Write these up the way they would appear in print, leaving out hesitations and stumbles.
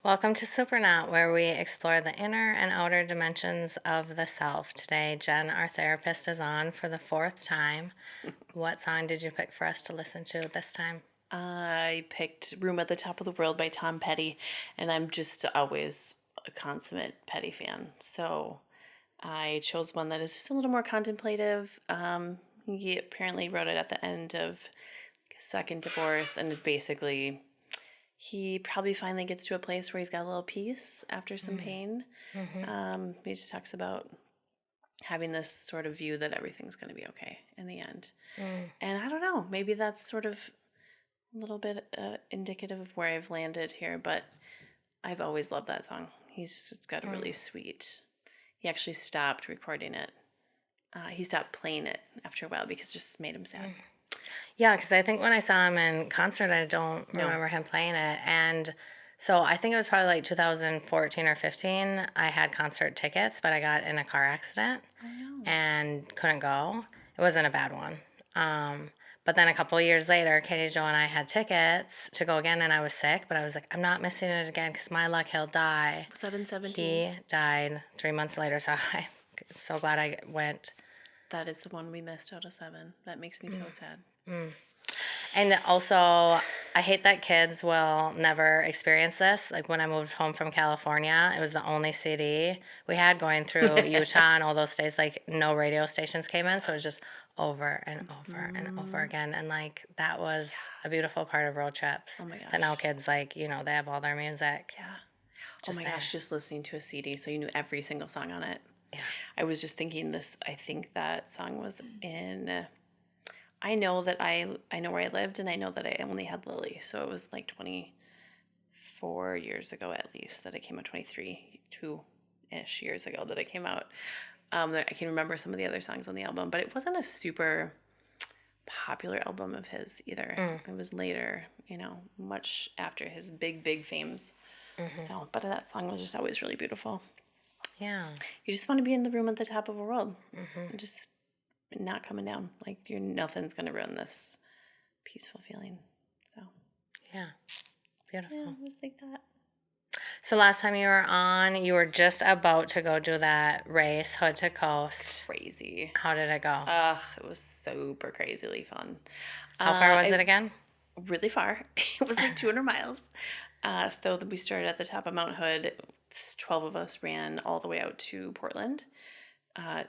Welcome to Supernaut, where we explore the inner and outer dimensions of the self. Today, Jen, our therapist, is on for the fourth time. What song did you pick for us to listen to this time? I picked Room at the Top of the World by Tom Petty, and I'm just always a consummate Petty fan. So I chose one that is just a little more contemplative. He apparently wrote it at the end of his second divorce, and basically, he probably finally gets to a place where he's got a little peace after some pain. He just talks about having this sort of view that everything's going to be okay in the end. And I don't know, maybe that's sort of a little bit indicative of where I've landed here, but I've always loved that song. It's got a really sweet. He actually stopped recording it. He stopped playing it after a while because it just made him sad. Yeah, because I think when I saw him in concert, I don't No. remember him playing it. And so I think it was probably like 2014 or 15. I had concert tickets, but I got in a car accident Oh no. and couldn't go. It wasn't a bad one. But then a couple of years later, Katie Jo and I had tickets to go again, and I was sick, but I was like, I'm not missing it again because my luck, he'll die. Was that in 17? He died 3 months later, so I'm so glad I went. That is the one we missed out of 7. That makes me so sad. And also, I hate that kids will never experience this. Like when I moved home from California, it was the only CD we had going through Utah and all those states. Like no radio stations came in, so it was just over and over and over again. And like that was a beautiful part of road trips. Oh my That now gosh. kids like they have all their music. Yeah. Oh Just my there. gosh, just listening to a CD so you knew every single song on it. Yeah. I was just thinking this, I think that song was in I know that I know where I lived, and I know that I only had Lily, so it was like 24 years ago at least that it came out. 23, 2-ish years ago that it came out. I can remember some of the other songs on the album, but it wasn't a super popular album of his either. It was later, much after his big fames. So, but that song was just always really beautiful. Yeah. You just want to be in the room at the top of a world. Just not coming down. Like nothing's gonna ruin this peaceful feeling. So Yeah. Beautiful. yeah, it was like that. So last time you were on, you were just about to go do that race, hood to coast. Crazy. How did it go? It was super crazily fun. How far was it again? Really far. It was like 200 miles. So we started at the top of Mount Hood. 12 of us ran all the way out to Portland,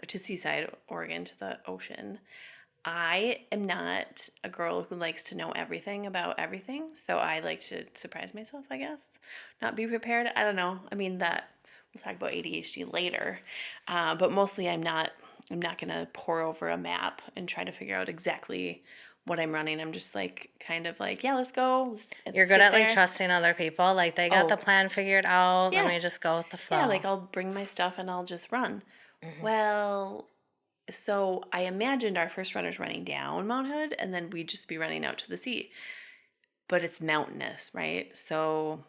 to Seaside, Oregon, to the ocean. I am not a girl who likes to know everything about everything, so I like to surprise myself, I guess. Not be prepared. I don't know. I mean that we'll talk about ADHD later, but mostly I'm not gonna pore over a map and try to figure out exactly what I'm running. I'm just like kind of like, yeah, let's go. You're Let's good get at like there. trusting other people. Like they got the Oh, plan figured out. Let yeah, me just go with the yeah. flow. Like I'll bring my stuff and I'll just run. Well, so I imagined our first runners running down Mount Hood, and then we'd just be running out to the sea. But it's mountainous, right? So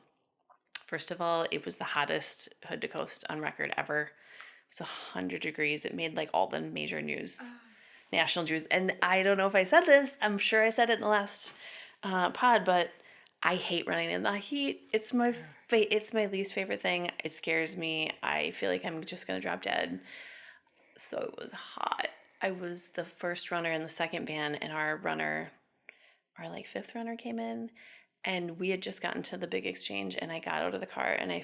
first of all, it was the hottest hood to coast on record ever. It was 100 degrees. It made like all the major news, national news. And I don't know if I said this. I'm sure I said it in the last pod, but I hate running in the heat. It's my least favorite thing. It scares me. I feel like I'm just gonna drop dead. So it was hot. I was the first runner in the second band, and our like fifth runner came in, and we had just gotten to the big exchange, and I got out of the car, and I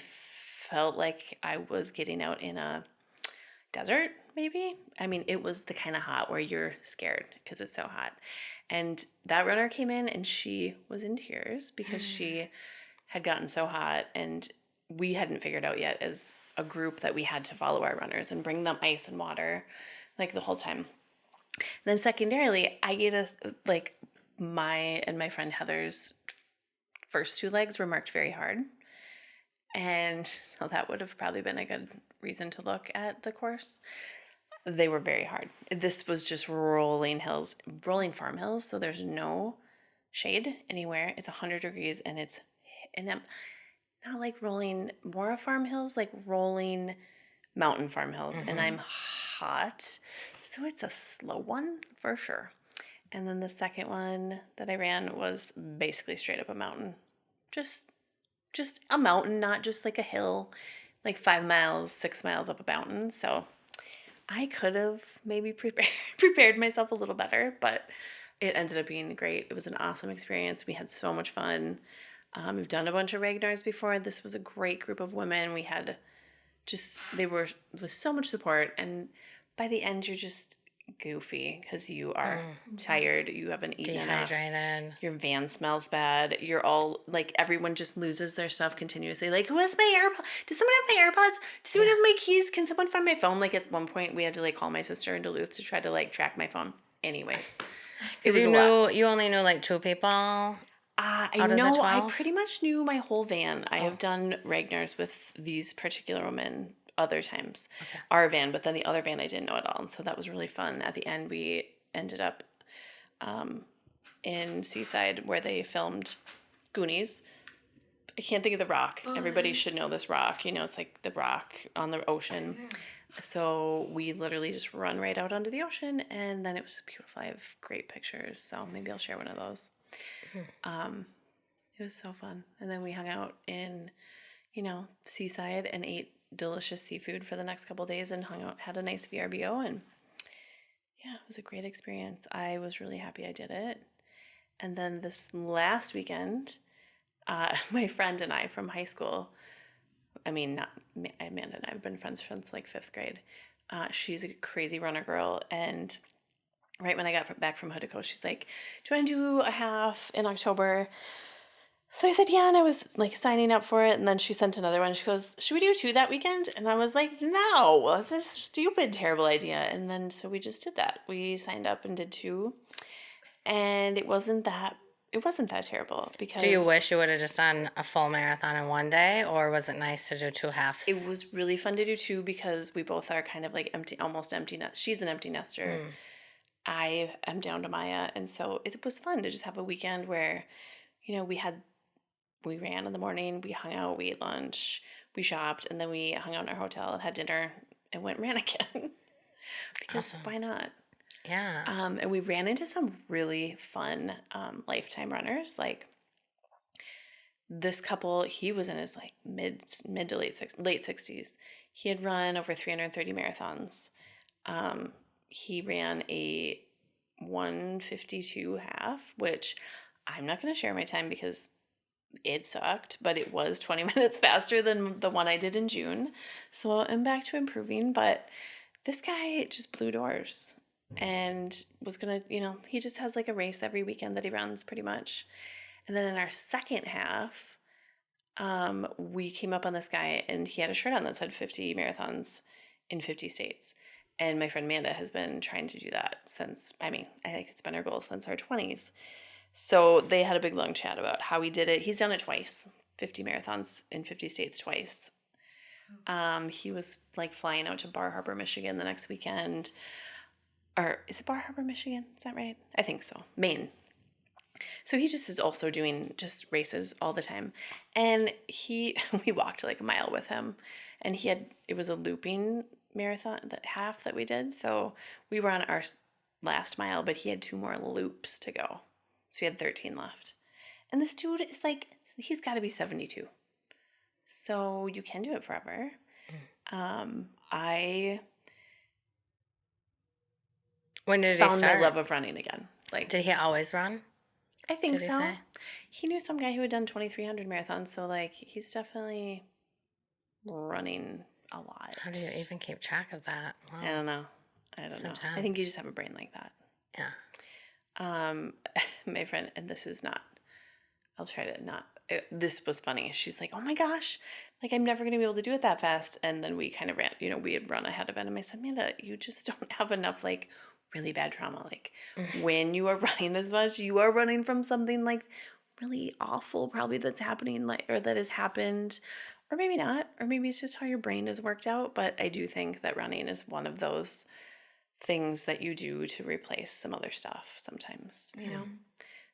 felt like I was getting out in a desert, maybe. I mean, it was the kind of hot where you're scared because it's so hot. And that runner came in, and she was in tears because she had gotten so hot, and we hadn't figured out yet as a group that we had to follow our runners and bring them ice and water like the whole time. And then secondarily, I get like my and my friend Heather's first 2 legs were marked very hard. And so that would have probably been a good reason to look at the course. They were very hard. This was just rolling hills, rolling farm hills, so there's no shade anywhere. It's 100 degrees, and I'm not like rolling Mora farm hills, like rolling mountain farm hills, and I'm hot, so it's a slow one for sure. And then the second one that I ran was basically straight up a mountain, just just a mountain, not just like a hill, like 5 miles, 6 miles up a mountain. So I could have maybe prepared myself a little better, but it ended up being great. It was an awesome experience. We had so much fun. We've done a bunch of Ragnars before. This was a great group of women. We had they were with so much support, and by the end you're just goofy because you are tired, you haven't eaten enough, Dehydrated. your van smells bad, you're all like, everyone just loses their stuff continuously, like, who has my AirPods, does someone have my AirPods, does someone have my keys, can someone find my phone? Like, at one point we had to like call my sister in Duluth to try to like track my phone. Anyways, it was Because a lot. you only knew like 2 people I out of the know, I 12? pretty much knew my whole van. I Oh, have done Ragnar's with these particular women other times, okay. our van, but then the other van I didn't know at all. And so that was really fun. At the end, we ended up um, in Seaside where they filmed Goonies. I can't think of the rock. Everybody should know this rock. You know, it's like the rock on the ocean. So we literally just run right out onto the ocean, and then it was beautiful. I have great pictures, so maybe I'll share one of those. It was so fun. And then we hung out in, Seaside and ate delicious seafood for the next couple of days and hung out, had a nice VRBO, and yeah, it was a great experience. I was really happy I did it. And then this last weekend, my friend and I from high school, I mean, not Amanda and I have been friends since like 5th grade. She's a crazy runner girl, and right when I got back from Hood to Coast, she's like, "Do you want to do a half in October?" So I said, yeah, and I was like signing up for it. And then she sent another one. She goes, "Should we do 2 that weekend?" And I was like, "No, this is a stupid, terrible idea." And then so we just did that. We signed up and did 2. And it wasn't that terrible Do you because wish you would have just done a full marathon in one day, or was it nice to do 2 it halves? was really fun to do 2 because we both are kind of like empty, almost empty nest. She's an empty nester. I am down to Maya. And so it was fun to just have a weekend where, we ran in the morning, we hung out, we ate lunch, we shopped, and then we hung out in our hotel and had dinner and went and ran again. Because Awesome. why not? Yeah. And we ran into some really fun lifetime runners. Like this couple, he was in his like mid to late 60s. He had run over 330 marathons. He ran a 152 half, which I'm not going to share my time because it sucked, but it was 20 minutes faster than the one I did in June. So I'm back to improving, but this guy just blew doors and was going to, he just has like a race every weekend that he runs pretty much. And then in our second half, we came up on this guy and he had a shirt on that said 50 marathons in 50 states. And my friend Amanda has been trying to do that since, I think it's been our goal since our 20s. So they had a big long chat about how he did it. He's done it twice, 50 marathons in 50 states twice. He was like flying out to Bar Harbor, Michigan the next weekend. Or is it Bar Harbor, Michigan? Is that right? I think so. Maine. So he just is also doing just races all the time. And we walked like a mile with him, and it was a looping marathon, that half that we did. So we were on our last mile, but he had 2 more loops to go. So he had 13 left. And this dude is like, he's got to be 72. So you can do it forever. I When did he found my start? love of running again. Like, Did he always run? I think Did he so. say? He knew some guy who had done 2,300 marathons. So, like, he's definitely running a lot. How do you even keep track of that? Wow. I don't know. I think you just have a brain like that. Yeah. My friend, and this is not, I'll try to not, this was funny. She's like, "Oh my gosh, like I'm never going to be able to do it that fast." And then we kind of ran, we had run ahead of it. And I said, "Amanda, you just don't have enough like really bad trauma. Like when you are running this much, you are running from something like really awful probably that's happening, like, or that has happened, or maybe not, or maybe it's just how your brain is worked out." But I do think that running is one of those things that you do to replace some other stuff sometimes,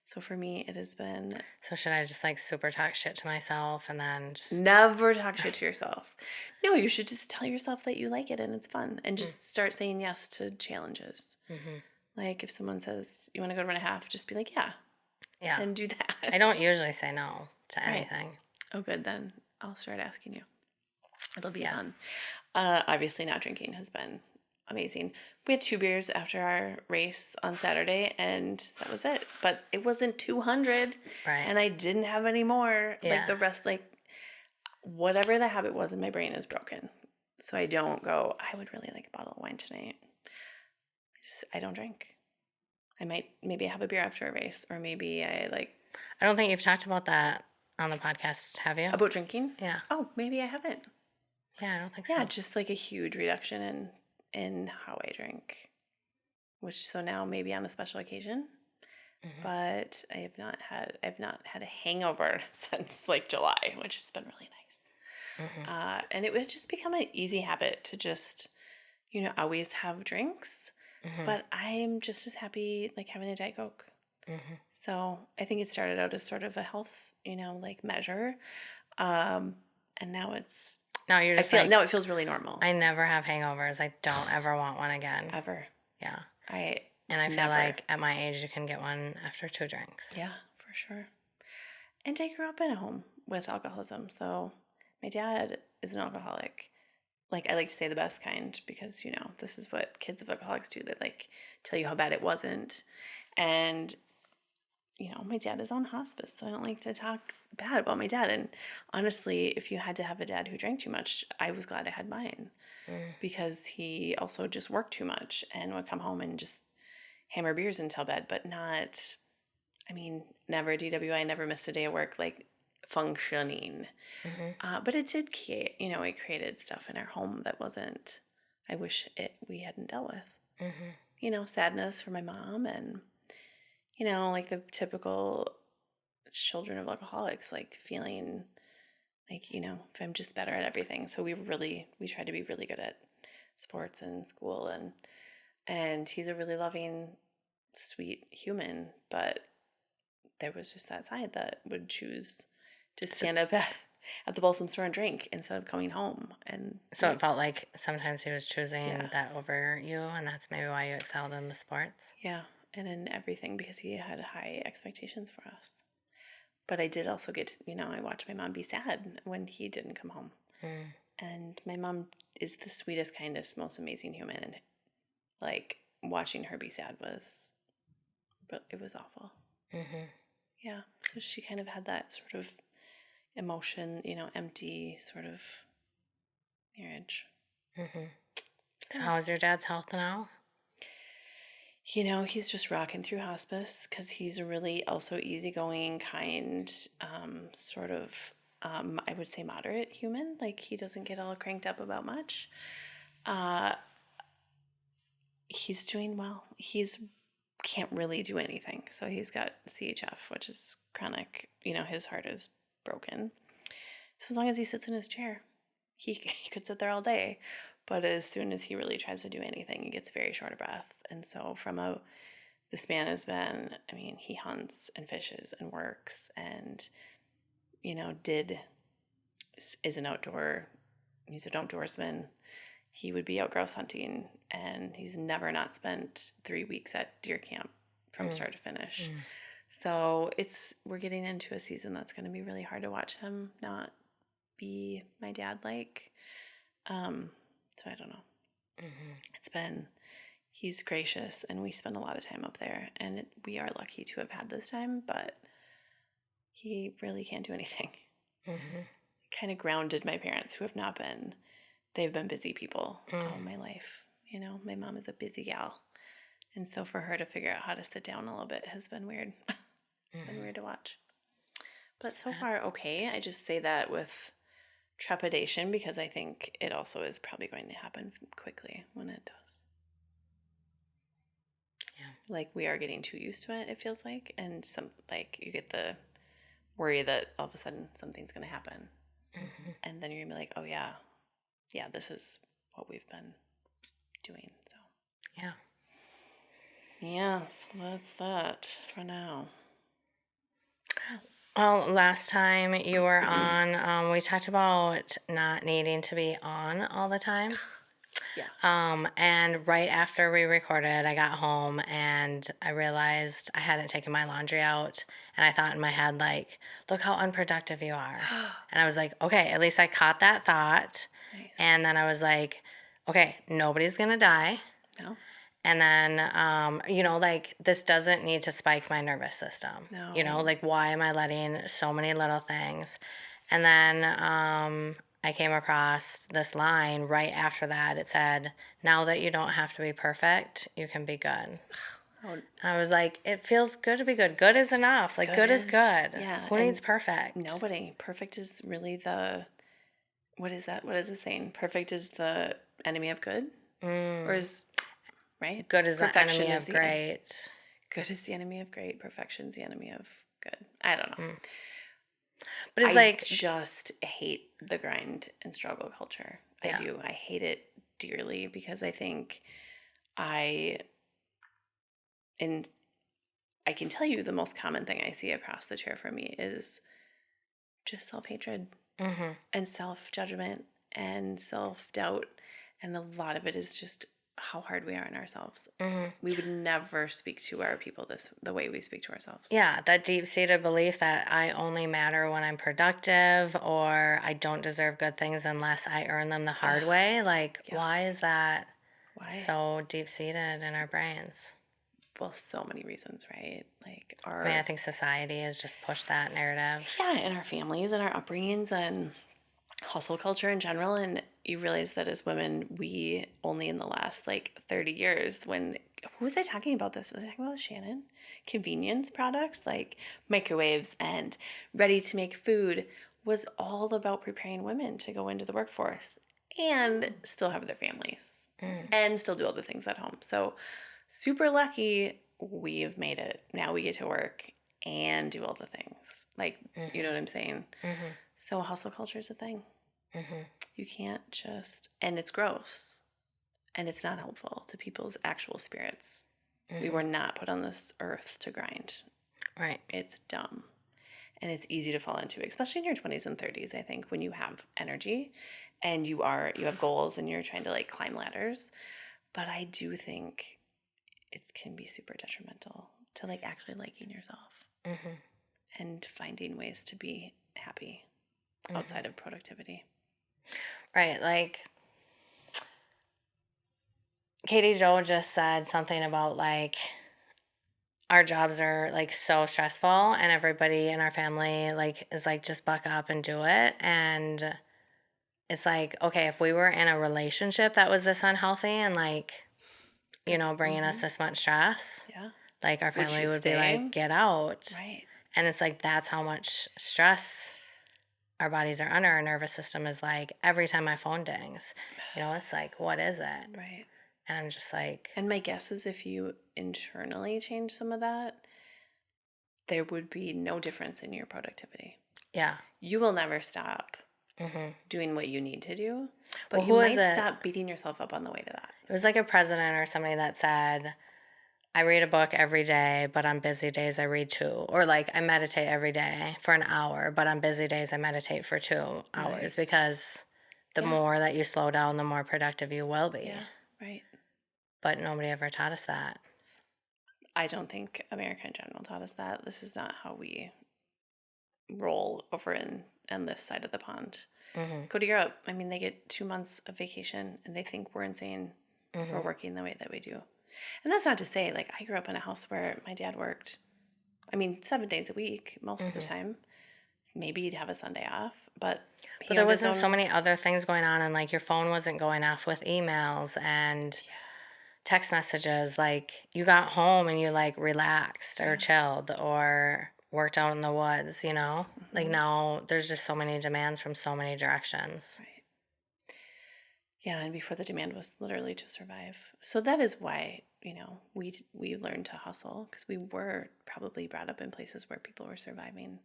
So for me, it has been So should I just like super talk shit to myself and then just never talk shit to yourself. No, you should just tell yourself that you like it and it's fun, and just start saying yes to challenges. Like if someone says, "You want to go to run a half?" just be like, "Yeah," yeah. and do that. I don't usually say no to Right. anything. Oh, good. Then I'll start asking you. It'll be Yeah. fun. Obviously, not drinking has been amazing. We had 2 beers after our race on Saturday, and that was it. But it wasn't 200, Right. and I didn't have any more. Like Yeah. the rest, like whatever the habit was in my brain is broken. So I don't go, I would really like a bottle of wine tonight. I don't drink. I might maybe have a beer after a race, or maybe I like I don't think you've talked about that on the podcast, have you? about drinking. Yeah. Oh, maybe I haven't. Yeah, I don't think Yeah, so. just like a huge reduction in how I drink. Which so now maybe on a special occasion. Hmm. But I've not had a hangover since like July, which has been really nice. Hmm. And it would just become an easy habit to just, always have drinks. Hmm. But I'm just as happy like having a Diet Coke. Hmm. So I think it started out as sort of a health, like measure. Um, and now Now you're just like, now it feels really normal. I never have hangovers. I don't ever want one again. Ever. Yeah. I And I feel never. like at my age, you can get one after 2 drinks. Yeah, for sure. And I grew up in a home with alcoholism. So my dad is an alcoholic. Like I like to say the best kind because, this is what kids of alcoholics do. They like tell you how bad it wasn't. And, my dad is on hospice. So I don't like to talk bad about my dad. And honestly, if you had to have a dad who drank too much, I was glad I had mine Mm. because he also just worked too much and would come home and just hammer beers until bed, but not, never a DWI, never missed a day of work, like functioning. Hmm. But it did create, it created stuff in our home that wasn't, I wish we hadn't dealt with. Hmm. Sadness for my mom and, like the typical children of alcoholics, like feeling like, if I'm just better at everything. So we tried to be really good at sports and school and he's a really loving, sweet human, but there was just that side that would choose to stand up at the Balsam store and drink instead of coming home. And So it felt like sometimes he was choosing Yeah. that over you, and that's maybe why you excelled in the sports. yeah, and in everything because he had high expectations for us. But I did also get to, I watched my mom be sad when he didn't come home. Mm. And my mom is the sweetest, kindest, most amazing human. And like watching her be sad it was awful. Hmm. Yeah. So she kind of had that sort of emotion, empty sort of marriage. Hmm. So how is your dad's health now? He's just rocking through hospice because he's a really also easygoing, kind, sort of, I would say moderate human. Like he doesn't get all cranked up about much. Uh, he's doing well. He's can't really do anything. So he's got CHF, which is chronic. His heart is broken. So as long as he sits in his chair, he could sit there all day. But as soon as he really tries to do anything, he gets very short of breath. And so this man has been, he hunts and fishes and works and, is an he's an outdoorsman. He would be out grouse hunting and he's never not spent 3 weeks at deer camp from start to finish. Mm. So we're getting into a season that's going to be really hard to watch him not be my dad like. So I don't know. Hmm. He's gracious and we spend a lot of time up there and we are lucky to have had this time, but he really can't do anything. Hmm. Kind of grounded my parents who have not been, they've been busy people Mm. all my life. My mom is a busy gal. And so for her to figure out how to sit down a little bit has been weird. It's been weird to watch. But so far, okay. I just say that with trepidation because I think it also is probably going to happen quickly when it does. Yeah. Like we are getting too used to it feels like, and you get the worry that all of a sudden something's going to happen. Hmm. And then you're going to be like, oh yeah, this is what we've been doing. So Yeah. so that's that for now. Well, last time you were on, we talked about not needing to be on all the time. Yeah. And right after we recorded, I got home and I realized I hadn't taken my laundry out. And I thought in my head, like, look how unproductive you are. And I was like, okay, at least I caught that thought. Nice. And then I was like, okay, nobody's going to die. No. And then, like, this doesn't need to spike my nervous system. No. Like, why am I letting so many little things? And then I came across this line right after that. It said, now that you don't have to be perfect, you can be good. Oh, And I was like, it feels good to be good. Good is enough. Like, good is good. Yeah. Who needs And perfect? nobody. Perfect is really the, what is that? What is it saying? Perfect is the enemy of good? Or is, right? Good is the Perfection enemy is of the great. good is the enemy of great. Perfection is the enemy of good. I don't know. But it's I like, just hate the grind and struggle culture. I yeah. do. I hate it dearly because I think I, and I can tell you the most common thing I see across the chair from me is just self hatred and self judgment and self doubt. And a lot of it is just how hard we are on ourselves. We would never speak to our people the way we speak to ourselves. Yeah, that deep-seated belief that I only matter when I'm productive or I don't deserve good things unless I earn them the hard way. Like, Yeah. why is that Why? so deep-seated in our brains? Well, so many reasons, right? Like I mean, I think society has just pushed that narrative. yeah, in our families and our upbringings and hustle culture in general. And you realize that as women, we only in the last like 30 years, when who was I talking about this? Was I talking about Shannon? Convenience products like microwaves and ready to make food was all about preparing women to go into the workforce and still have their families and still do all the things at home. So super lucky we've made it. Now we get to work and do all the things. Like, you know what I'm saying? So hustle culture is a thing. You can't just, and it's gross and it's not helpful to people's actual spirits. We were not put on this earth to grind. Right. It's dumb. And it's easy to fall into, especially in your 20s and 30s, I think, when you have energy and you have goals and you're trying to like climb ladders. But I do think it can be super detrimental to like actually liking yourself and finding ways to be happy outside of productivity. Right. Like, Katie Jo just said something about like our jobs are like so stressful and everybody in our family like is like just buck up and do it. And it's like, okay, if we were in a relationship that was this unhealthy and like, bringing us this much stress, Yeah. like our Would family you would be stay? like, get out. Right. And it's like, that's how much stress our bodies are under. Our nervous system is like, every time my phone dings, it's like, what is it? Right. And I'm just like, And my guess is if you internally change some of that, there would be no difference in your productivity. yeah. You will never stop doing what you need to do, but Well, you who is might it? stop beating yourself up on the way to that. It was like a president or somebody that said, I read a book every day, but on busy days I read two. Or like I meditate every day for an hour, but on busy days I meditate for 2 hours Nice. because the more that you slow down, the more productive you will be. Yeah, right. But nobody ever taught us that. I don't think America in general taught us that. This is not how we roll over on this side of the pond. Go to Europe. I mean, they get 2 months of vacation and they think we're insane for working the way that we do. And that's not to say, like, I grew up in a house where my dad worked, 7 days a week most of the time. Maybe he'd have a Sunday off, but there wasn't so many other things going on, and like your phone wasn't going off with emails and text messages. Like you got home and you like relaxed or chilled or worked out in the woods, Like now there's just so many demands from so many directions. Right. Yeah, and before the demand was literally to survive. So that is why, we learned to hustle because we were probably brought up in places where people were surviving.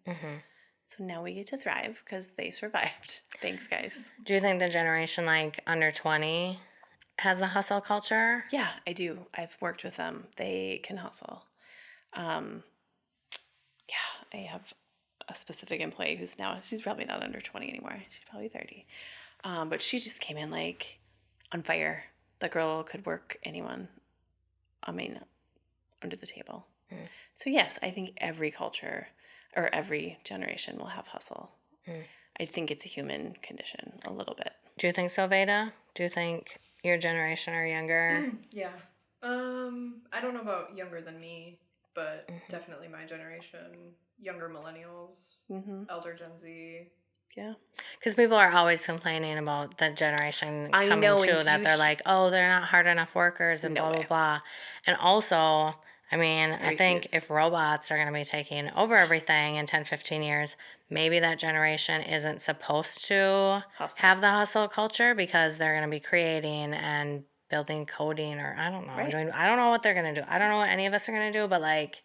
So now we get to thrive because they survived. Thanks, guys. Do you think the generation like under 20 has the hustle culture? Yeah, I do. I've worked with them. They can hustle. Yeah, I have a specific employee she's probably not under 20 anymore. She's probably 30. But she just came in like, on fire. That girl could work anyone, under the table. Mm. So yes, I think every culture or every generation will have hustle. Mm. I think it's a human condition a little bit. Do you think so, Veda? Do you think your generation or younger? Yeah. I don't know about younger than me, but definitely my generation, younger millennials, elder Gen Z. Yeah. Because people are always complaining about the generation I coming know, too, and that they're like, oh, they're not hard enough workers and No blah, blah, way. blah. And also, I mean, I think refuse. if robots are going to be taking over everything in 10, 15 years, maybe that generation isn't supposed to Hustle. have the hustle culture because they're going to be creating and building coding or I don't know. Right. I don't know what they're going to do. I don't know what any of us are going to do, but like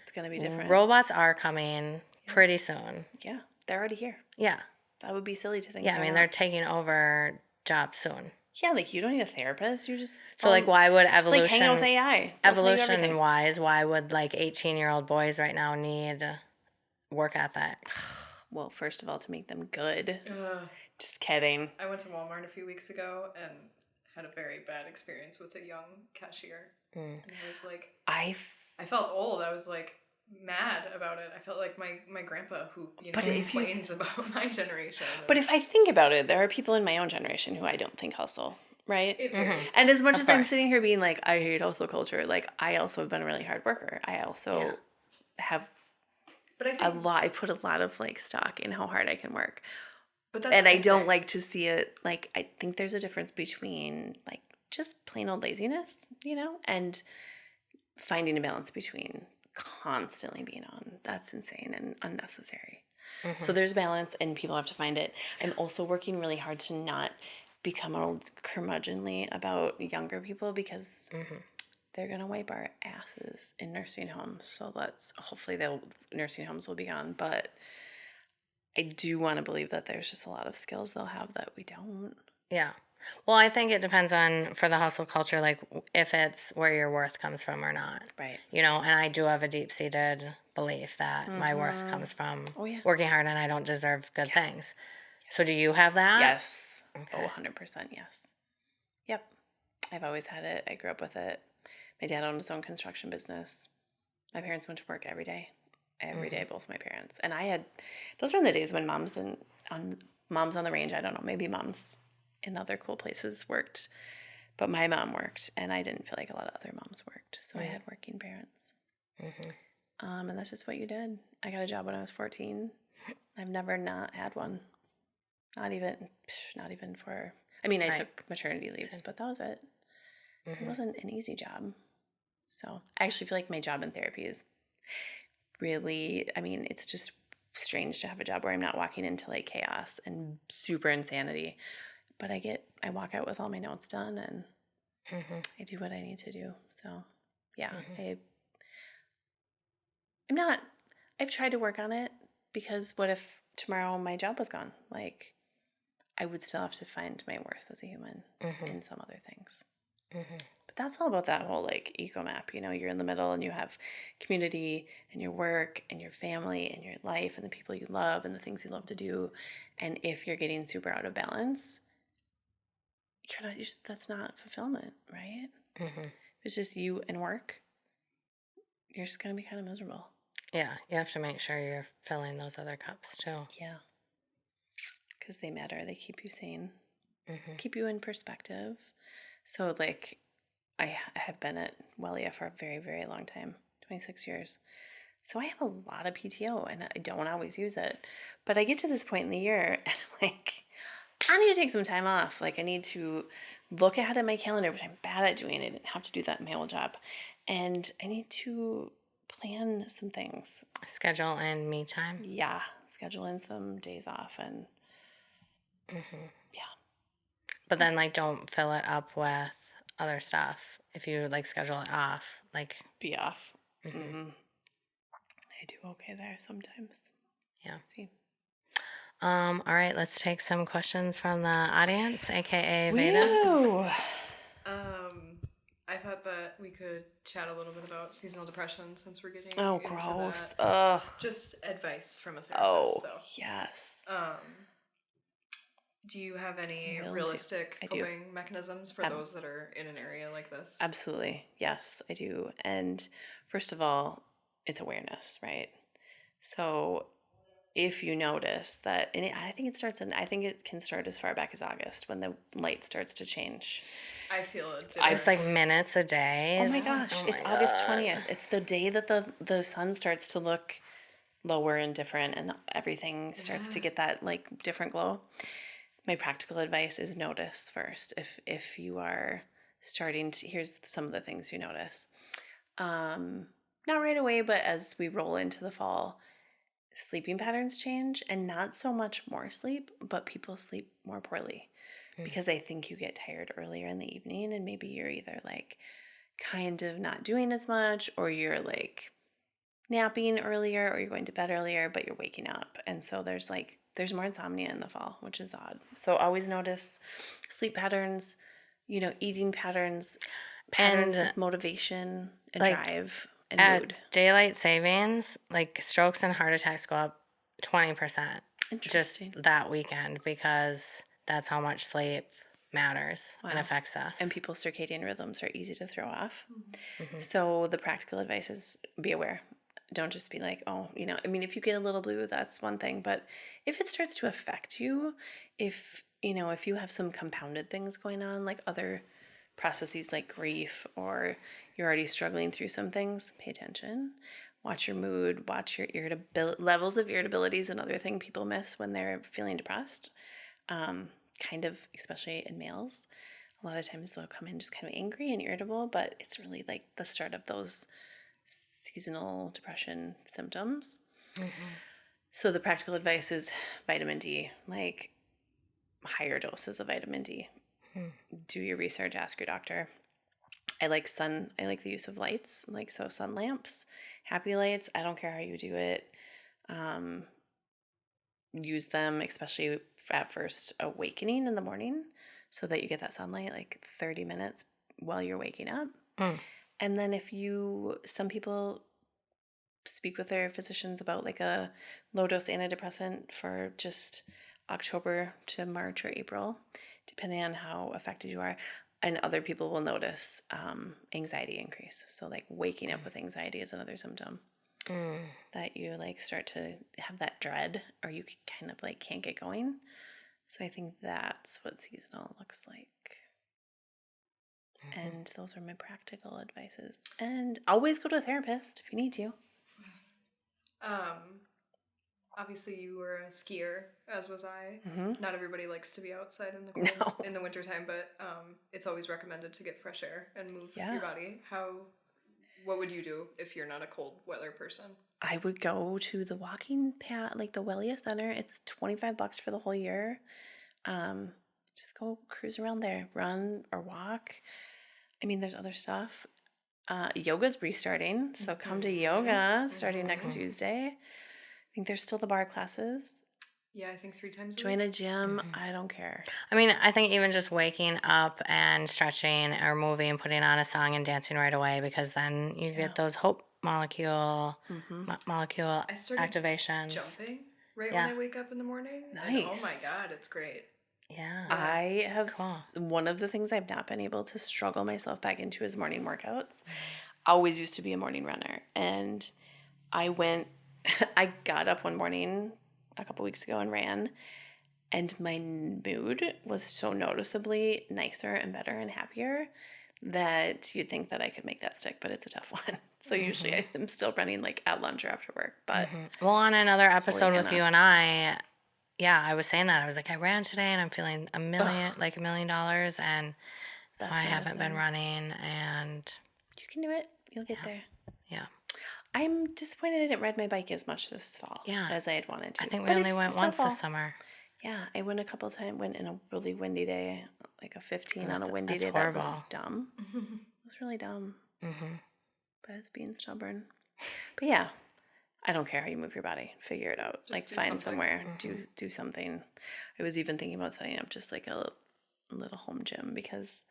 It's going to be different. robots are coming pretty soon. Yeah. They're already here. Yeah. That would be silly to think. Yeah, I mean, they're taking over jobs soon. Yeah, like you don't need a therapist. You just So like, why would just like hang out with AI? evolution wise, why would like 18-year-old boys right now need work ethic? Well, first of all, to make them good. Just kidding. I went to Walmart a few weeks ago and had a very bad experience with a young cashier. And I was like, I felt old. I was like mad about it. I felt like my grandpa who complains about my generation. But if I think about it, there are people in my own generation who I don't think hustle, right? It varies. And as much Of as I'm course. sitting here being like, I hate hustle culture, like I also have been a really hard worker. I also have But I think I put a lot of like stock in how hard I can work. But that's And I don't like to see it, like, I think there's a difference between like just plain old laziness, and finding a balance between constantly being on. That's insane and unnecessary. So there's balance and people have to find it. I'm also working really hard to not become old curmudgeonly about younger people because they're going to wipe our asses in nursing homes. So hopefully nursing homes will be gone. But I do want to believe that there's just a lot of skills they'll have that we don't. Yeah. Well, I think it depends on, for the hustle culture, like if it's where your worth comes from or not. Right. And I do have a deep-seated belief that my worth comes from working hard and I don't deserve good things. So do you have that? Yes. Okay. 100% yes. Yep. I've always had it. I grew up with it. My dad owned his own construction business. My parents went to work every day. Every day, both my parents. And those were in the days when moms on the range, I don't know, maybe moms in other cool places worked, but my mom worked and I didn't feel like a lot of other moms worked. So I had working parents. And that's just what you did. I got a job when I was 14. I've never not had one. Not even for, I took maternity leaves, but that was it. It wasn't an easy job. So I actually feel like my job in therapy is really, it's just strange to have a job where I'm not walking into like chaos and super insanity, but I walk out with all my notes done and I do what I need to do. So yeah, I've tried to work on it because what if tomorrow my job was gone? Like I would still have to find my worth as a human in some other things. But that's all about that whole like eco map. You're in the middle and you have community and your work and your family and your life and the people you love and the things you love to do. And if you're getting super out of balance, that's not fulfillment, right? If it's just you and work, you're just going to be kind of miserable. Yeah, you have to make sure you're filling those other cups too. Yeah. Because they matter. They keep you sane, keep you in perspective. So like I have been at Wellia for a very, very long time, 26 years. So I have a lot of PTO and I don't always use it. But I get to this point in the year and I'm like, I need to take some time off. Like I need to look ahead at my calendar, which I'm bad at doing. I didn't have to do that in my old job. And I need to plan some things. Schedule in me time. Yeah. Schedule in some days off and yeah. But then like don't fill it up with other stuff. If you like schedule it off, like be off. I do okay there sometimes. Yeah. See. All right, let's take some questions from the audience, aka Veda. Woo! I thought that we could chat a little bit about seasonal depression since we're getting Oh, into gross. that. Ugh. Just advice from a therapist, Oh, though. yes. Do you have any realistic coping mechanisms for those that are in an area like this? Absolutely. Yes, I do. And first of all, it's awareness, right? So if you notice that, and I think it can start as far back as August when the light starts to change. I feel it. It's like minutes a day. Oh my gosh, it's August 20th. It's the day that the sun starts to look lower and different, and everything starts to get that like different glow. My practical advice is notice first. If you are starting to, here's some of the things you notice. Not right away, but as we roll into the fall, sleeping patterns change, and not so much more sleep, but people sleep more poorly because I think you get tired earlier in the evening, and maybe you're either like kind of not doing as much, or you're like napping earlier, or you're going to bed earlier, but you're waking up. And so there's more insomnia in the fall, which is odd. So always notice sleep patterns, eating patterns of motivation and drive and mood. Daylight savings, like strokes and heart attacks go up 20% just that weekend, because that's how much sleep matters and affects us. And people's circadian rhythms are easy to throw off. So the practical advice is be aware. Don't just be like, oh, if you get a little blue, that's one thing. But if it starts to affect you, if you have some compounded things going on, like other processes like grief, or you're already struggling through some things, pay attention. Watch your mood, watch your levels of irritability is another thing people miss when they're feeling depressed. Kind of, especially in males. A lot of times they'll come in just kind of angry and irritable, but it's really like the start of those seasonal depression symptoms. So the practical advice is vitamin D, like higher doses of vitamin D. Do your research, ask your doctor. I like the use of lights, like so sun lamps, happy lights. I don't care how you do it. Use them, especially at first awakening in the morning, so that you get that sunlight like 30 minutes while you're waking up. And then some people speak with their physicians about like a low dose antidepressant for just October to March or April, depending on how affected you are. And other people will notice anxiety increase. So like waking up with anxiety is another symptom that you like start to have that dread, or you kind of like can't get going. So I think that's what seasonal looks like. And those are my practical advices. And always go to a therapist if you need to. Obviously you were a skier, as was I. Not everybody likes to be outside in the cold in the wintertime, but it's always recommended to get fresh air and move your body. What would you do if you're not a cold weather person? I would go to the walking path, like the Wellia Center. It's $25 for the whole year. Just go cruise around there, run or walk. I mean, there's other stuff. Yoga's restarting, so come to yoga starting next Tuesday. I think there's still the bar classes. Yeah, I think 3 times a Join week. a gym. I don't care. I mean, I think even just waking up and stretching or moving, putting on a song and dancing right away, because then you get those hope molecule I started activations. Jumping right when I wake up in the morning. Nice. And, oh my God, it's great. Yeah. I have one of the things I've not been able to struggle myself back into is morning workouts. Always used to be a morning runner, and I got up one morning a couple weeks ago and ran, and my mood was so noticeably nicer and better and happier that you'd think that I could make that stick, but it's a tough one. So usually I'm still running like at lunch or after work. But well, on another episode with you and I was saying that I was like, I ran today and I'm feeling $1 million, and I haven't been running, and you can do it. You'll get there. Yeah. I'm disappointed I didn't ride my bike as much this fall as I had wanted to. I think we only went once this summer. Yeah, I went a couple times. Went in a really windy day, like a 15 on a windy day. Horrible. That was dumb. It was really dumb. But it's being stubborn. But yeah, I don't care how you move your body. Figure it out. Just like find somewhere. Do something. I was even thinking about setting up just like a little home gym, because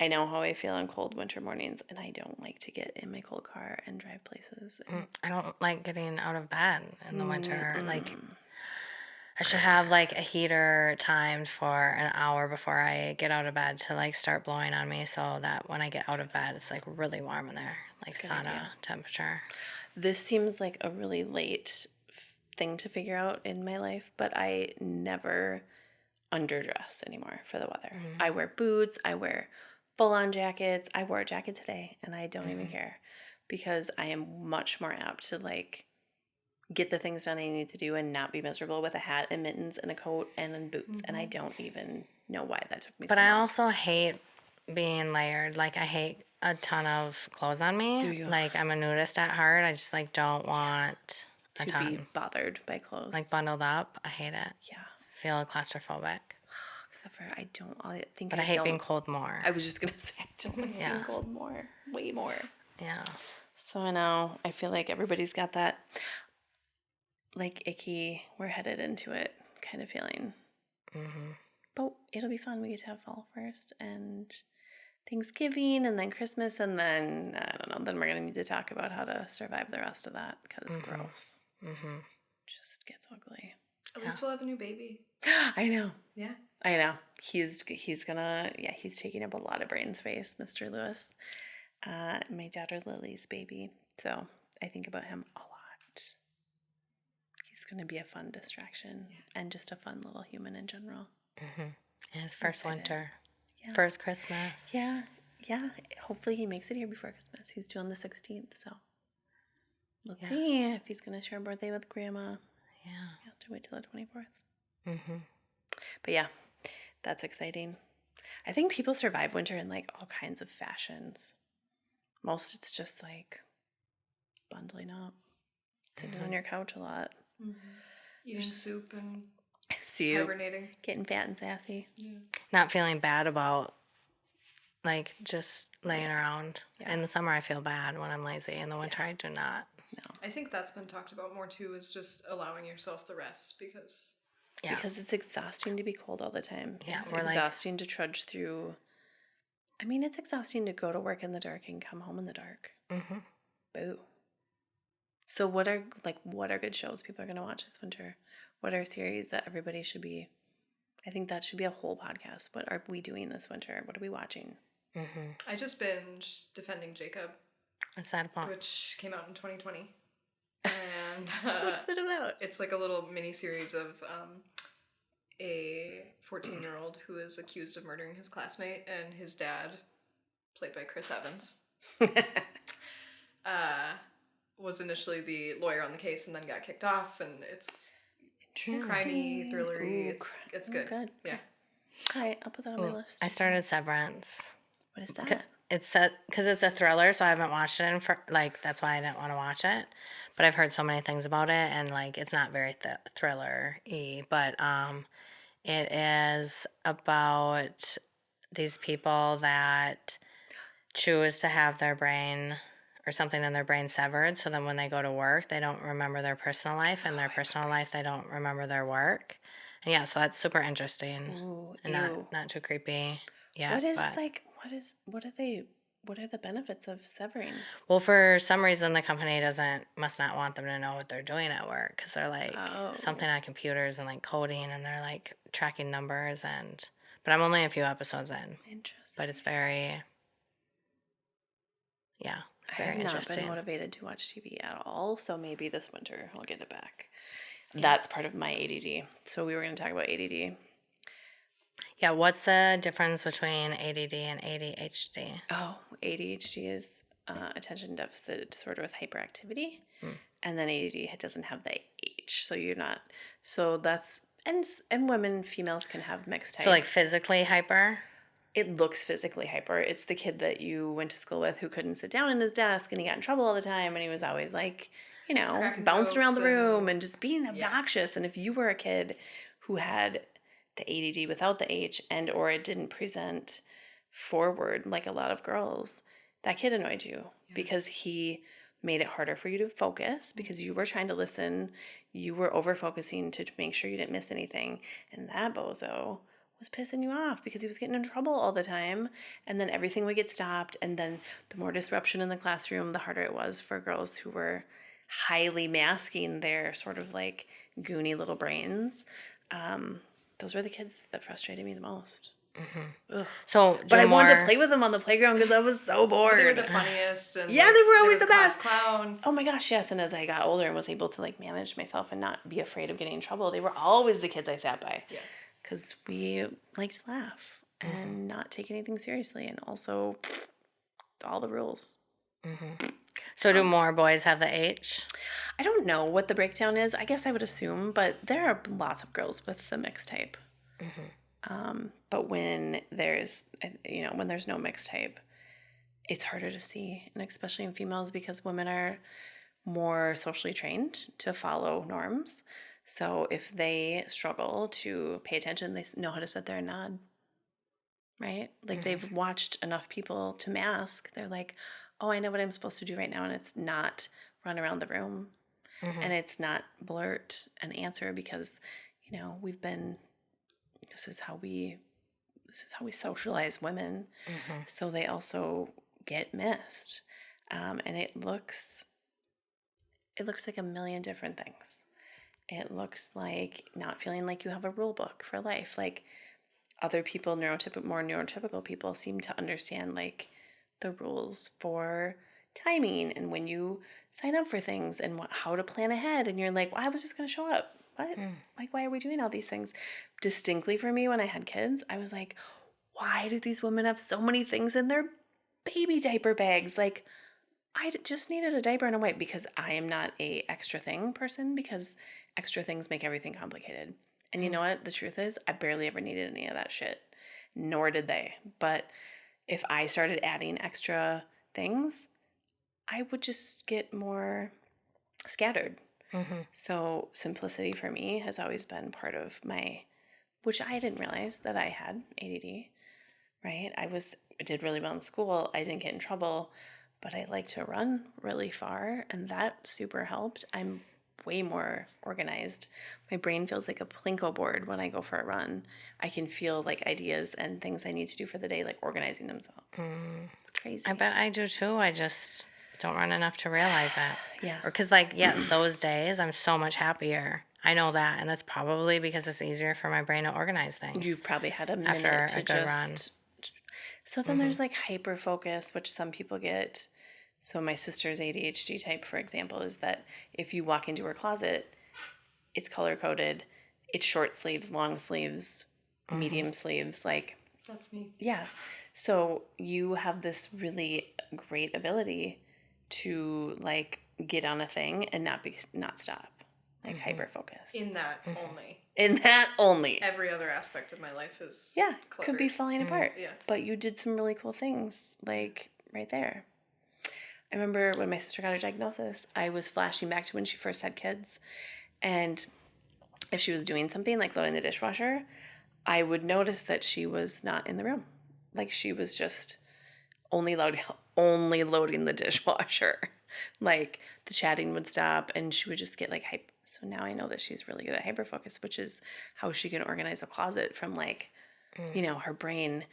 I know how I feel on cold winter mornings, and I don't like to get in my cold car and drive places. I don't like getting out of bed in the winter. Like, I should have like a heater timed for an hour before I get out of bed to like start blowing on me so that when I get out of bed, it's like really warm in there, like Good sauna idea. temperature. This seems like a really late thing to figure out in my life, but I never underdress anymore for the weather. Mm-hmm. I wear boots, I wear full-on jackets. I wore a jacket today and I don't even care because I am much more apt to like get the things done I need to do and not be miserable with a hat and mittens and a coat and boots. And I don't even know why that took me so But I long. also hate being layered. Like I hate a ton of clothes on me. Do you? Like I'm a nudist at heart. I just like don't want a To ton. be bothered by clothes. Like bundled up. I hate it. Yeah. I feel claustrophobic. Except for I think But I hate being cold more. I was just going to say I don't like being cold more. Way more. Yeah. So I know. I feel like everybody's got that like icky, we're headed into it kind of feeling. Mm-hmm. But it'll be fun. We get to have fall first and Thanksgiving and then Christmas and then, I don't know, then we're going to need to talk about how to survive the rest of that because it's gross. Mm-hmm. Just gets ugly. At least we'll have a new baby. I know. Yeah. I know. He's gonna, he's taking up a lot of brain space, Mr. Lewis. My daughter Lily's baby. So I think about him a lot. He's going to be a fun distraction and just a fun little human in general. Mm-hmm. His first winter. Yeah. First Christmas. Yeah. Yeah. Hopefully he makes it here before Christmas. He's due on the 16th, so let's see if he's going to share a birthday with Grandma. Yeah. You have to wait till the 24th. Mm-hmm. But yeah, that's exciting. I think people survive winter in like all kinds of fashions. Most it's just like bundling up, sitting on your couch a lot. Eating soup and See you hibernating. getting fat and sassy. Yeah. Not feeling bad about like just laying around. Yeah. In the summer I feel bad when I'm lazy. In the winter I do not. No. I think that's been talked about more too, is just allowing yourself the rest because Because it's exhausting to be cold all the time. Yeah, It's we're like- exhausting to trudge through. I mean, it's exhausting to go to work in the dark and come home in the dark. Mm-hmm. Boo. So what are good shows people are going to watch this winter? What are series that everybody should be? I think that should be a whole podcast. What are we doing this winter? What are we watching? Mm-hmm. I just binged Defending Jacob, What's that about? which came out in 2020. And What's it about? it's like a little mini series of a 14-year-old who is accused of murdering his classmate, and his dad, played by Chris Evans, was initially the lawyer on the case and then got kicked off, and it's crimey, thrillery. It's good. Good. Yeah. All right, I'll put that on my list. I started Severance. What is that? It's because it's a thriller, so I haven't watched it that's why I didn't want to watch it. But I've heard so many things about it, and like it's not very thriller-y. But it is about these people that choose to have their brain or something in their brain severed, so then when they go to work, they don't remember their personal life, and their personal life, they don't remember their work. And yeah, so that's super interesting. Ooh, And not too creepy. Yeah. What are the benefits of severing? Well, for some reason, the company must not want them to know what they're doing at work, because they're like something on computers and like coding, and they're like tracking numbers. But I'm only a few episodes in. Interesting. But it's very I have not interesting. been motivated to watch TV at all, so maybe this winter I'll get it back. Yeah. That's part of my ADD. So we were going to talk about ADD. Yeah, what's the difference between ADD and ADHD? Oh, ADHD is attention deficit disorder with hyperactivity, and then ADD doesn't have the H, so you're not. So that's and women, females can have mixed type. So like physically hyper? It looks physically hyper. It's the kid that you went to school with who couldn't sit down in his desk, and he got in trouble all the time, and he was always like, Cracking bounced around the jokes room and just being obnoxious. And if you were a kid who had the ADD without the H or it didn't present forward like a lot of girls, that kid annoyed you because he made it harder for you to focus because you were trying to listen. You were over-focusing to make sure you didn't miss anything. And that bozo was pissing you off because he was getting in trouble all the time, and then everything would get stopped, and then the more disruption in the classroom, the harder it was for girls who were highly masking their sort of like goony little brains. Those were the kids that frustrated me the most. So, but I wanted to play with them on the playground because I was so bored. They were the funniest. And yeah, they were always the the best. Clown. Oh my gosh, yes. And as I got older and was able to like manage myself and not be afraid of getting in trouble, they were always the kids I sat by. Yeah. Because we like to laugh and not take anything seriously, and also all the rules. So do more boys have the H? I don't know what the breakdown is. I guess I would assume, but there are lots of girls with the mixed type. But when there's no mixed type, it's harder to see, and especially in females, because women are more socially trained to follow norms. So if they struggle to pay attention, they know how to sit there and nod, right? Like they've watched enough people to mask. They're like, oh, I know what I'm supposed to do right now, and it's not run around the room, and it's not blurt an answer because, this is how we socialize women. So they also get missed, and it looks like a million different things. It looks like not feeling like you have a rule book for life. Like other people, more neurotypical people, seem to understand like the rules for timing and when you sign up for things and how to plan ahead. And you're like, well, I was just going to show up. What? Like, why are we doing all these things? Distinctly for me, when I had kids, I was like, why do these women have so many things in their baby diaper bags? Like, I just needed a diaper and a wipe, because I am not a extra thing person, because extra things make everything complicated. And you know what? The truth is, I barely ever needed any of that shit, nor did they. But if I started adding extra things, I would just get more scattered. So simplicity for me has always been part of which I didn't realize that I had ADD, right? I did really well in school. I didn't get in trouble, but I like to run really far, and that super helped. I'm way more organized. My brain feels like a Plinko board when I go for a run. I can feel like ideas and things I need to do for the day, like organizing themselves. It's crazy. I bet I do too. I just don't run enough to realize it. Yeah. Or because, yes, those days I'm so much happier. I know that, and that's probably because it's easier for my brain to organize things. You've probably had a after minute to a good just run. So then there's like hyper focus, which some people get. So my sister's ADHD type, for example, is that if you walk into her closet, it's color coded. It's short sleeves, long sleeves, medium sleeves. Like, that's me. Yeah. So you have this really great ability to like get on a thing and not stop. Like hyper focus. In that only. In that only. Every other aspect of my life is could be falling apart. Yeah. But you did some really cool things, like right there. I remember when my sister got her diagnosis, I was flashing back to when she first had kids, and if she was doing something like loading the dishwasher, I would notice that she was not in the room. Like she was just only loading the dishwasher. Like the chatting would stop and she would just get like hype. So now I know that she's really good at hyperfocus, which is how she can organize a closet from like, her brain.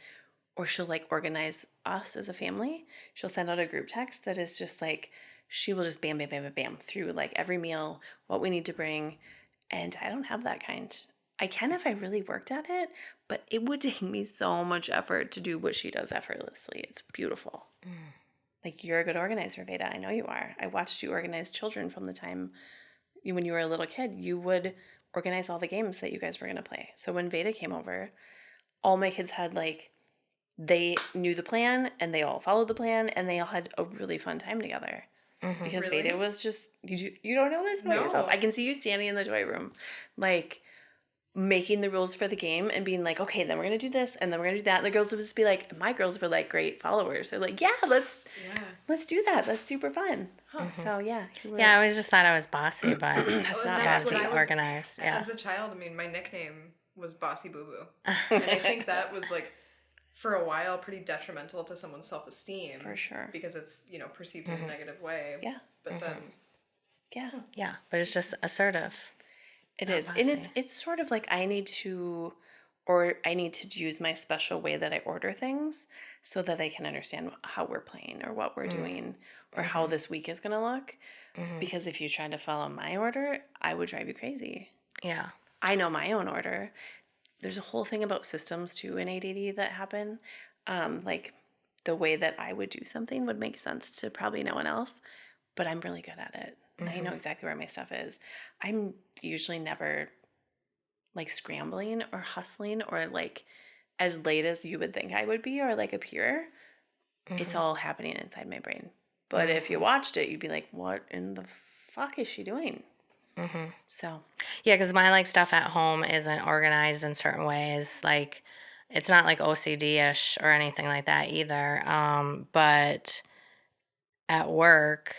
Or she'll like organize us as a family. She'll send out a group text that is just like, she will just bam, bam, bam, bam, bam through like every meal, what we need to bring. And I don't have that kind. I can if I really worked at it, but it would take me so much effort to do what she does effortlessly. It's beautiful. Like, you're a good organizer, Veda. I know you are. I watched you organize children from the time when you were a little kid. You would organize all the games that you guys were going to play. So when Veda came over, all my kids had like, they knew the plan and they all followed the plan and they all had a really fun time together. Because Really? Veda was just, you don't know this about yourself. I can see you standing in the toy room, like making the rules for the game and being like, okay, then we're going to do this and then we're going to do that. And the girls would just be like, my girls were like great followers. They're like, let's do that. That's super fun. So yeah. Yeah, I always just thought I was bossy, but that's not bossy, bossy. organized. Yeah. As a child, I mean, my nickname was Bossy Boo Boo. And I think that was like, for a while, pretty detrimental to someone's self-esteem. For sure. Because it's, perceived in a negative way. Yeah. But then... Yeah, but it's just assertive. It is. Bossy. And it's sort of like I need to use my special way that I order things so that I can understand how we're playing or what we're doing or how this week is going to look. Because if you tried to follow my order, I would drive you crazy. Yeah. I know my own order. There's a whole thing about systems too in ADD that happen. Like the way that I would do something would make sense to probably no one else, but I'm really good at it. I know exactly where my stuff is. I'm usually never like scrambling or hustling or like as late as you would think I would be or like appear. It's all happening inside my brain. But if you watched it, you'd be like, what in the fuck is she doing? So Yeah, because my like stuff at home isn't organized in certain ways. Like, it's not like OCD-ish or anything like that either. But at work,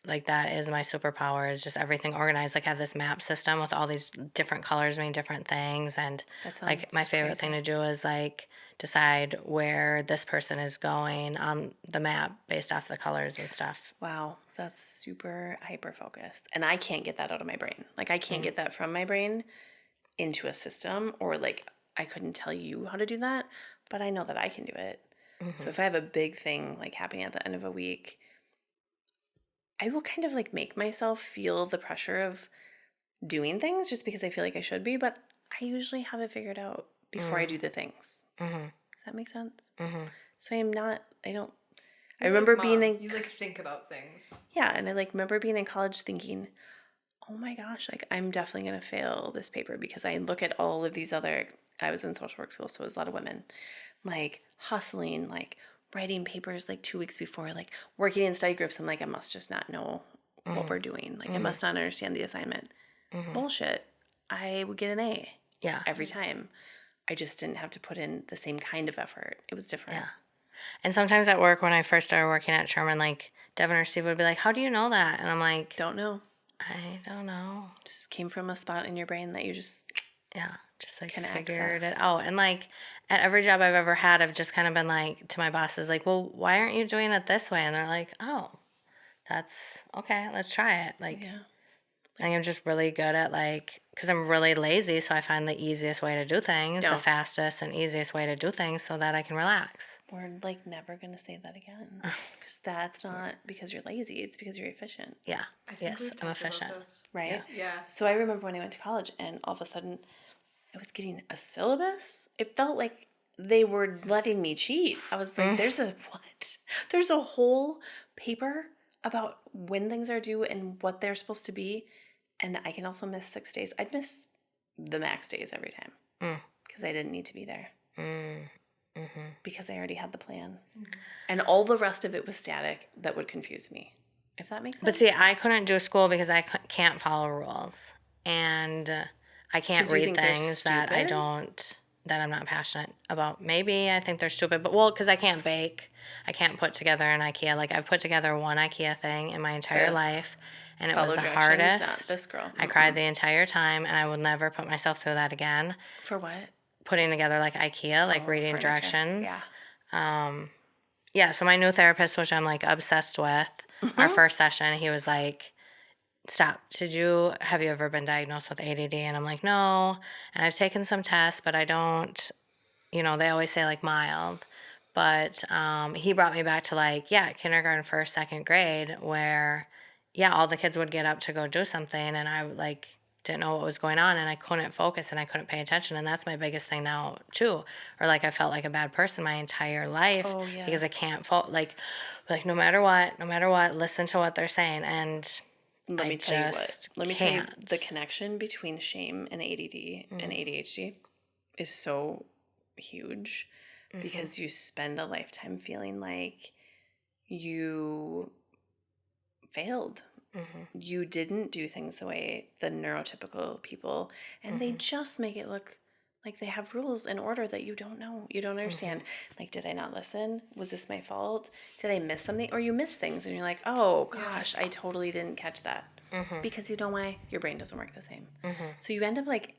like that is my superpower, is just everything organized. Like I have this map system with all these different colors mean different things. And that like my sounds favorite thing to crazy. do is like decide where this person is going on the map based off the colors and stuff. Wow, that's super hyper focused. And I can't get that out of my brain. Like I can't get that from my brain into a system, or like I couldn't tell you how to do that, but I know that I can do it. So if I have a big thing like happening at the end of a week, I will kind of like make myself feel the pressure of doing things just because I feel like I should be, but I usually have it figured out before I do the things. Does that make sense? So I don't, I remember being in, you like think about things. yeah, and I like remember being in college thinking, oh my gosh, like I'm definitely going to fail this paper because I look at all of these other, I was in social work school, so it was a lot of women, like hustling, like writing papers like 2 weeks before, like working in study groups. I'm like, I must just not know what we're doing. Like I must not understand the assignment. Bullshit. I would get an A. Yeah. Every time. I just didn't have to put in the same kind of effort. It was different. Yeah. And sometimes at work, when I first started working at Sherman, like Devin or Steve would be like, "How do you know that?" And I'm like, Don't know. "I don't know." Just came from a spot in your brain that you just Just like can figured it access. out. And like at every job I've ever had, I've just kind of been like to my bosses, like, "Well, why aren't you doing it this way?" And they're like, "Oh, that's okay. Let's try it." Like, Yeah. I think I'm just really good at like, because I'm really lazy, so I find the easiest way to do things, the Yeah. fastest and easiest way to do things, so that I can relax. We're like never going to say that again. Because that's not because you're lazy. It's because you're efficient. Yeah. I think Yes, we've I'm talked about efficient. this. Right? Yeah. So I remember when I went to college and all of a sudden I was getting a syllabus. It felt like they were letting me cheat. I was like, there's a what? There's a whole paper about when things are due and what they're supposed to be. And I can also miss 6 days. I'd miss the max days every time because I didn't need to be there because I already had the plan. And all the rest of it was static that would confuse me, if that makes sense. But see, I couldn't do school because I can't follow rules. And I can't 'Cause you read think they're things that I stupid? don't, that I'm not passionate about. Maybe I think they're stupid, but well, because I can't bake. I can't put together an IKEA. Like I've put together one IKEA thing in my entire Ugh. life, and it Follow was the directions, hardest. not this girl. I cried the entire time, and I will never put myself through that again. For what? Putting together like IKEA, like reading furniture. directions. Yeah. Yeah, so my new therapist, which I'm like obsessed with, our first session, he was like, "Stop. Have you ever been diagnosed with ADD?" And I'm like, "No." And I've taken some tests, but I don't, they always say like mild. But he brought me back to like, yeah, kindergarten, first, second grade, where, yeah, all the kids would get up to go do something, and I like didn't know what was going on, and I couldn't focus and I couldn't pay attention. And that's my biggest thing now too. Or like I felt like a bad person my entire life Oh, yeah. because I can't like no matter what, listen to what they're saying. And Let me tell you can't. the connection between shame and ADD and ADHD is so huge because you spend a lifetime feeling like you failed. You didn't do things the way the neurotypical people, and they just make it look like they have rules and order that you don't know. You don't understand. Like, did I not listen? Was this my fault? Did I miss something? Or you miss things and you're like, oh gosh, I totally didn't catch that. Because you know why? Your brain doesn't work the same. So you end up like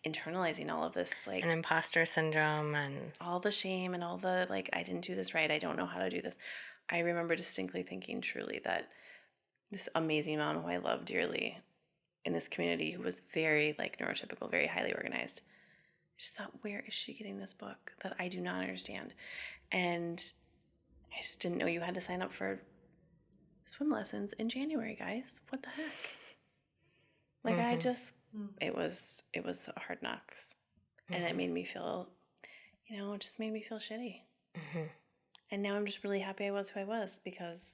internalizing all of this, like an imposter syndrome and all the shame and all the like, I didn't do this right. I don't know how to do this. I remember distinctly thinking truly that this amazing mom who I love dearly in this community, who was very like neurotypical, very highly organized, I just thought, where is she getting this book that I do not understand? And I just didn't know you had to sign up for swim lessons in January, guys. What the heck? Like I just it was hard knocks. And it made me feel, it just made me feel shitty. Mm-hmm. And now I'm just really happy I was who I was, because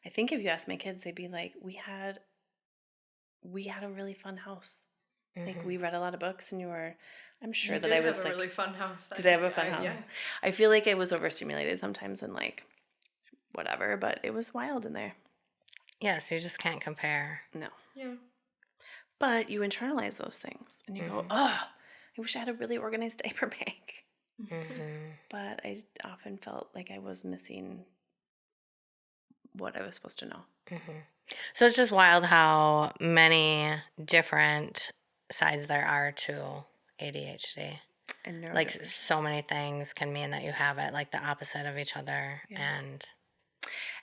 I think if you ask my kids, they'd be like, we had a really fun house. Like, we read a lot of books, and I'm sure that I was have a really fun house. Did I have a fun house? Yeah. I feel like I was overstimulated sometimes and like whatever, but it was wild in there. Yeah, so you just can't compare. No. Yeah. But you internalize those things and you go, oh, I wish I had a really organized diaper bag. But I often felt like I was missing what I was supposed to know. So it's just wild how many different sides there are to ADHD. And like so many things can mean that you have it, like the opposite of each other. And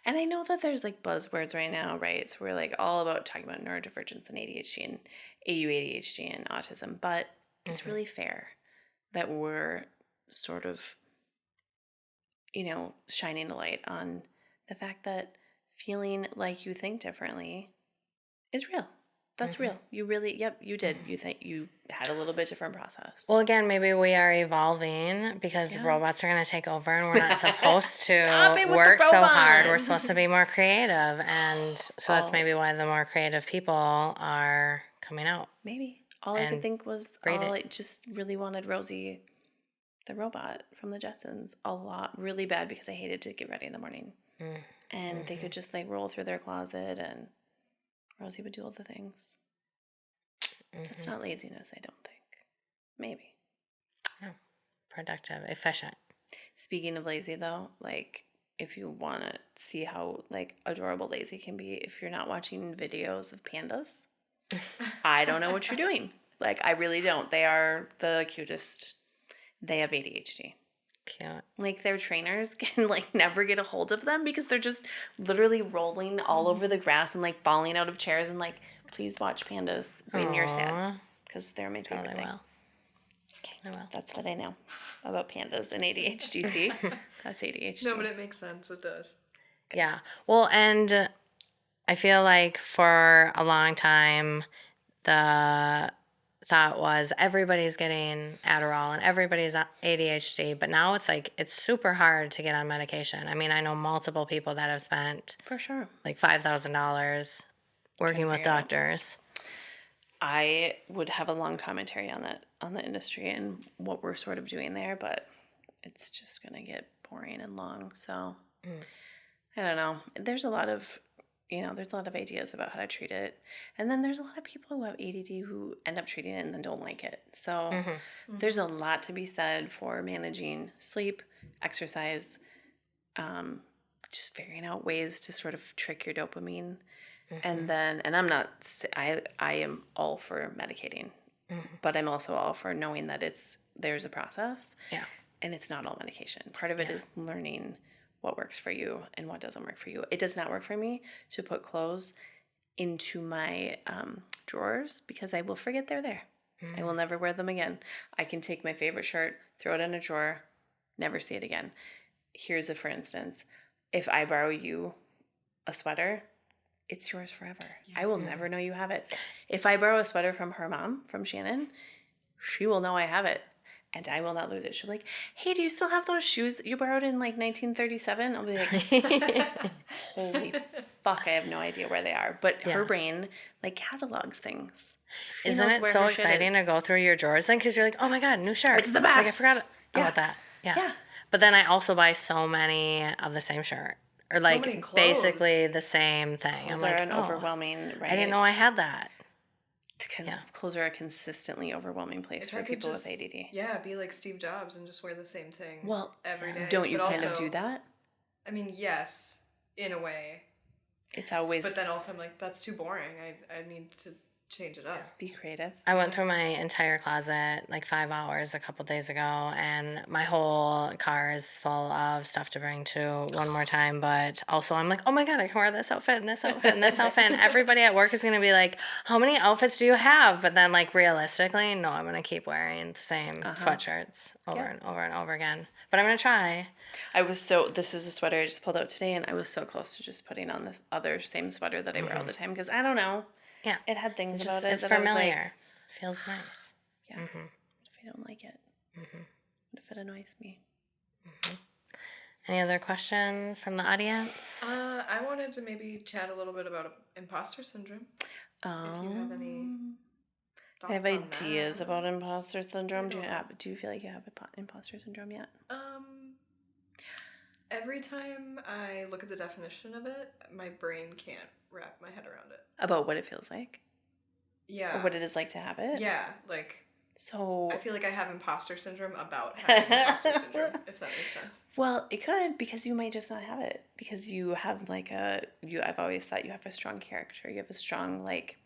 I know that there's like buzzwords right now, right? So we're like all about talking about neurodivergence and ADHD and ADHD and autism, but it's really fair that we're sort of, shining a light on the fact that feeling like you think differently is real. That's real. You really, you did. You think you had a little bit different process. Well, again, maybe we are evolving because robots are going to take over and we're not supposed to work so hard. We're supposed to be more creative. And so that's maybe why the more creative people are coming out. Maybe. All I could think was I just really wanted Rosie, the robot from the Jetsons, a lot, really bad, because I hated to get ready in the morning. And they could just like roll through their closet and Rosie would do all the things. It's not laziness, I don't think. Maybe. No. Productive, efficient. Speaking of lazy, though, like, if you want to see how like adorable lazy can be, if you're not watching videos of pandas, I don't know what you're doing. Like, I really don't. They are the cutest. They have ADHD. Cute. Like, their trainers can like never get a hold of them because they're just literally rolling all over the grass and like falling out of chairs, and like, please watch pandas when you're sad, because they're my favorite thing. Okay, that's what I know about pandas and ADHD. See, that's ADHD. No, but it makes sense. It does. Yeah. Well, and I feel like for a long time, the thought was everybody's getting Adderall and everybody's ADHD, but now it's like it's super hard to get on medication. I mean, I know multiple people that have spent for sure like $5,000 working with doctors. I would have a long commentary on that, on the industry and what we're sort of doing there, but it's just gonna get boring and long. So I don't know. There's a lot of there's a lot of ideas about how to treat it. And then there's a lot of people who have ADD who end up treating it and then don't like it. So there's a lot to be said for managing sleep, exercise, just figuring out ways to sort of trick your dopamine. And then, and I am all for medicating, but I'm also all for knowing that there's a process. Yeah. And it's not all medication. Part of it is learning what works for you and what doesn't work for you. It does not work for me to put clothes into my drawers because I will forget they're there. I will never wear them again. I can take my favorite shirt, throw it in a drawer, never see it again. Here's a for instance. If I borrow you a sweater, it's yours forever. I will never know you have it. If I borrow a sweater from her mom, from Shannon, she will know I have it. And I will not lose it. She'll be like, hey, do you still have those shoes you borrowed in like 1937? I'll be like, holy fuck, I have no idea where they are. But her brain like catalogs things. Isn't it so exciting to go through your drawers then? Because you're like, oh my God, new shirt. It's the best. Like, I forgot about that. Yeah. But then I also buy so many of the same shirt. Or so like basically the same thing. Clothes are an overwhelming, right? I didn't know I had that. Clothes are a consistently overwhelming place for people with ADD. Yeah, be like Steve Jobs and just wear the same thing every day. Don't you kind of do that? I mean, yes, in a way. It's always... But then also I'm like, that's too boring. I need to change it up. Be creative. I went through my entire closet like 5 hours a couple days ago, and my whole car is full of stuff to bring to one more time. But also I'm like, oh my God, I can wear this outfit and this outfit and this outfit. And everybody at work is going to be like, how many outfits do you have? But then like realistically, no, I'm going to keep wearing the same sweatshirts over and over and over again. But I'm going to try. This is a sweater I just pulled out today, and I was so close to just putting on this other same sweater that I wear all the time because I don't know. Yeah. It had things about it. It's familiar. Feels nice. Yeah. What if I don't like it? What if it annoys me? Any other questions from the audience? I wanted to maybe chat a little bit about imposter syndrome. If you have any thoughts I have on ideas that. about imposter syndrome. Do you feel like you have imposter syndrome yet? Every time I look at the definition of it, my brain can't wrap my head around it. About what it feels like? Yeah. Or what it is like to have it? Yeah, like... So... I feel like I have imposter syndrome about having imposter syndrome, if that makes sense. Well, it could, because you might just not have it. Because you have like I've always thought you have a strong character. You have a strong, like,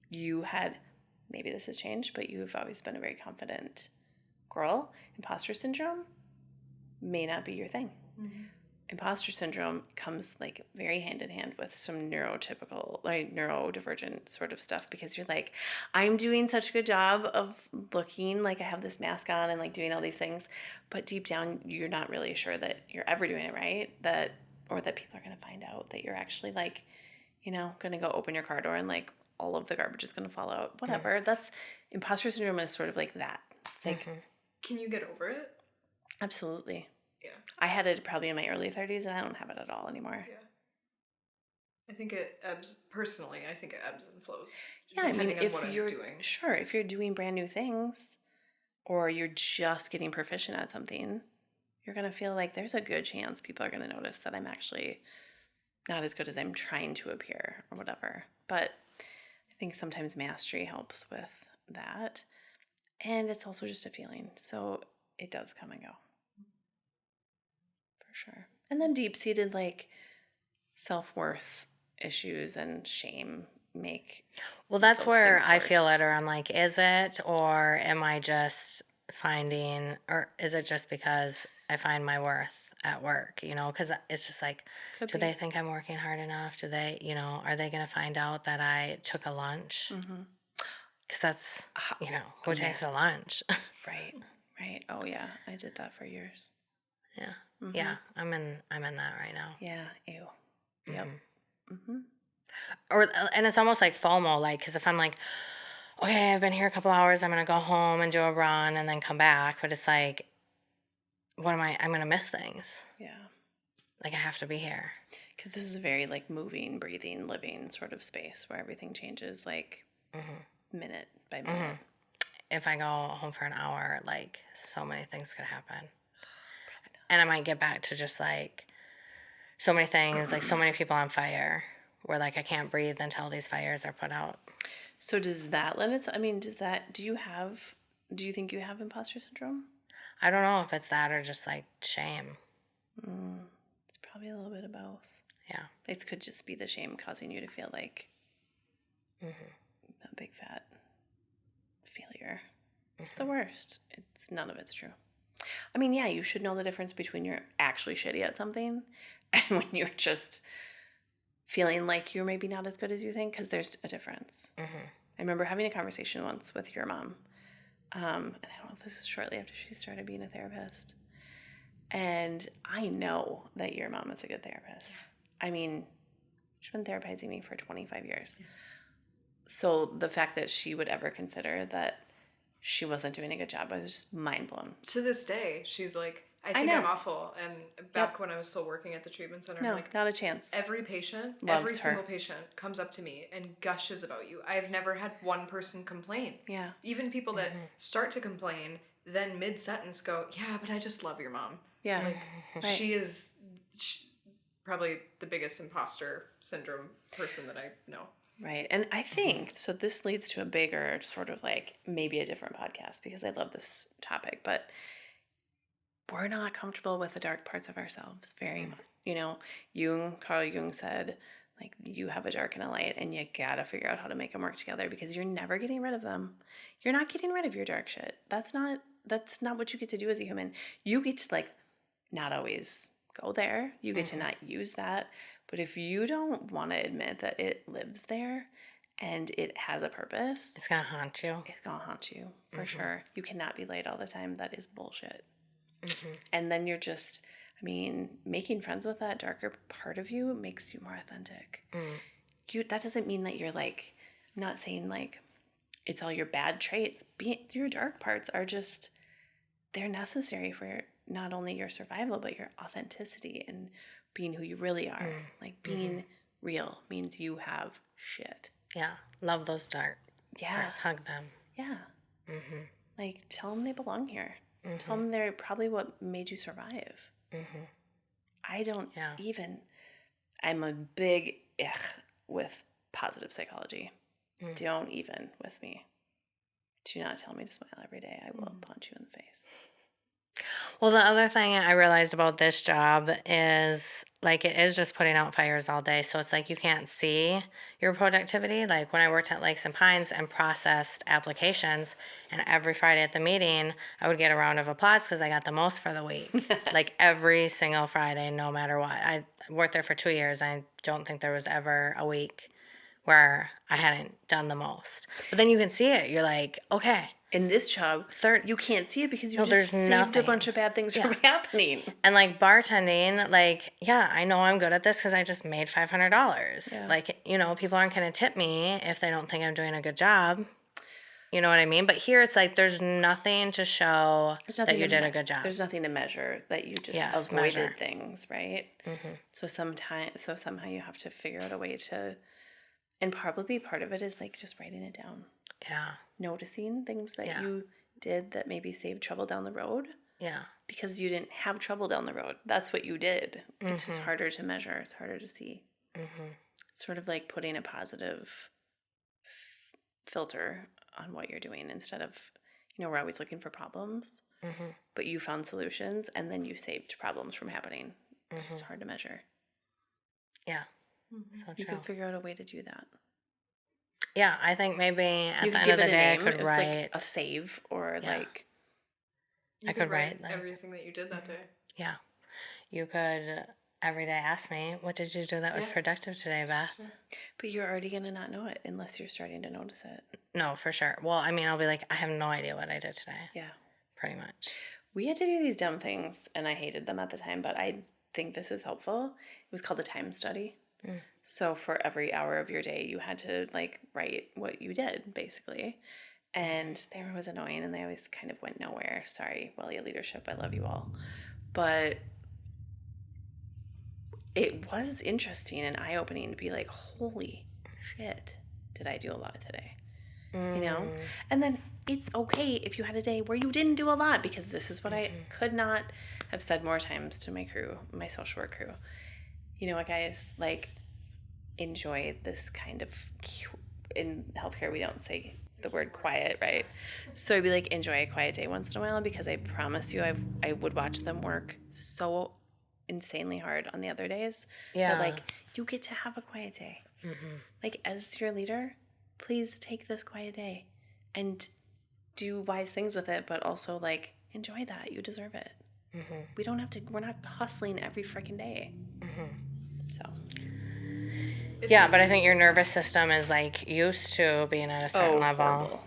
you had, maybe this has changed, but you've always been a very confident girl. Imposter syndrome may not be your thing. Imposter syndrome comes like very hand in hand with some neurotypical, like neurodivergent sort of stuff, because you're like, I'm doing such a good job of looking like I have this mask on and like doing all these things, but deep down you're not really sure that you're ever doing it right, or that people are going to find out that you're actually like, going to go open your car door and like all of the garbage is going to fall out, whatever. That's imposter syndrome is sort of like that. It's like, can you get over it? Absolutely. Yeah. I had it probably in my early 30s, and I don't have it at all anymore. Yeah. I think it ebbs, personally, I think it ebbs and flows. Yeah, I mean, if you're doing. Sure, if you're doing brand new things, or you're just getting proficient at something, you're going to feel like there's a good chance people are going to notice that I'm actually not as good as I'm trying to appear, or whatever. But I think sometimes mastery helps with that. And it's also just a feeling. So it does come and go. Sure. And then deep-seated like self-worth issues and shame make that's where I feel it, or I'm like, is it, or am I just finding, or is it just because I find my worth at work, because it's just like, do they think I'm working hard enough? Do they, are they going to find out that I took a lunch? Because that's, who takes a lunch? Right. Oh yeah, I did that for years. Yeah. Yeah, I'm in that right now. Yeah, ew. Yep. And it's almost like FOMO, like, because if I'm like, okay, I've been here a couple hours, I'm going to go home and do a run and then come back. But it's like, I'm going to miss things. Yeah. Like, I have to be here. Because this is a very, like, moving, breathing, living sort of space where everything changes, like, minute by minute. If I go home for an hour, like, so many things could happen. And I might get back to just, like, so many things, like, so many people on fire, where, like, I can't breathe until these fires are put out. So does that lend itself? I mean, do you think you have imposter syndrome? I don't know if it's that or just, like, shame. It's probably a little bit of both. Yeah. It could just be the shame causing you to feel like a big fat failure. It's the worst. None of it's true. I mean, yeah, you should know the difference between you're actually shitty at something and when you're just feeling like you're maybe not as good as you think, because there's a difference. I remember having a conversation once with your mom, and I don't know if this is shortly after she started being a therapist, and I know that your mom is a good therapist. I mean, she's been therapizing me for 25 years. Yeah. So the fact that she would ever consider that she wasn't doing a good job, I was just mind blown. To this day, she's like, I think I'm awful. And back when I was still working at the treatment center, no, I'm like, not a chance. Every single patient comes up to me and gushes about you. I've never had one person complain. Yeah. Even people that start to complain, then mid-sentence go, yeah, but I just love your mom. Yeah. Like, she is probably the biggest imposter syndrome person that I know. Right. And I think, so this leads to a bigger sort of like maybe a different podcast, because I love this topic, but we're not comfortable with the dark parts of ourselves very much. Carl Jung said, like, you have a dark and a light, and you gotta figure out how to make them work together, because you're never getting rid of them. You're not getting rid of your dark shit. That's not what you get to do as a human. You get to, like, not always go there. You get to not use that. But if you don't want to admit that it lives there and it has a purpose, it's going to haunt you. It's going to haunt you, for sure. You cannot be light all the time. That is bullshit. And then you're just, making friends with that darker part of you makes you more authentic. That doesn't mean that you're, like, I'm not saying, like, it's all your bad traits. Your dark parts are just, they're necessary for not only your survival, but your authenticity and being who you really are. Like being real means you have shit. Yeah. Love those dark Yeah. parts. Hug them. Yeah. Like tell them they belong here. Tell them they're probably what made you survive. I don't even, I'm a big with positive psychology. Don't even with me. Do not tell me to smile every day. I will punch you in the face. Well, the other thing I realized about this job is like it is just putting out fires all day. So it's like you can't see your productivity. Like when I worked at Lakes and Pines and processed applications, and every Friday at the meeting, I would get a round of applause because I got the most for the week. Like every single Friday, no matter what. I worked there for 2 years. I don't think there was ever a week where I hadn't done the most. But then you can see it. You're like, okay. In this job, you can't see it because you just there's saved nothing. a bunch of bad things from happening. And like bartending, like, yeah, I know I'm good at this because I just made $500. Yeah. Like, you know, people aren't going to tip me if they don't think I'm doing a good job. You know what I mean? But here it's like there's nothing to show that you did a good job. There's nothing to measure, that you just avoided measure things, right? So somehow you have to figure out a way to, and probably part of it is like just writing it down. Yeah. Noticing things that you did that maybe saved trouble down the road. Yeah. Because you didn't have trouble down the road. That's what you did. It's just harder to measure. It's harder to see. It's sort of like putting a positive filter on what you're doing instead of, you know, we're always looking for problems, but you found solutions and then you saved problems from happening. It's just hard to measure. Yeah. So you can figure out a way to do that. Yeah, I think maybe at the end of the day I could write like a save or like I could write like, everything that you did that day. Yeah. You could every day ask me, what did you do that was productive today, Beth? But you're already going to not know it unless you're starting to notice it. No, for sure. Well, I mean, I'll be like, I have no idea what I did today. Yeah. Pretty much. We had to do these dumb things, and I hated them at the time, but I think this is helpful. It was called a time study. So for every hour of your day, you had to like write what you did, basically. And they were always annoying, and they always kind of went nowhere. Sorry, Willie leadership, I love you all. But it was interesting and eye-opening to be like, holy shit, did I do a lot today? You know? And then it's okay if you had a day where you didn't do a lot, because this is what I could not have said more times to my crew, my social work crew. You know what, guys? Like, enjoy this kind of, in healthcare, we don't say the word quiet, right? So I'd be like, enjoy a quiet day once in a while, because I promise you, I would watch them work so insanely hard on the other days. Yeah. That, like, you get to have a quiet day. Like, as your leader, please take this quiet day and do wise things with it, but also, like, enjoy that. You deserve it. We don't have to, we're not hustling every freaking day. So. But I think your nervous system is like used to being at a certain level. Horrible.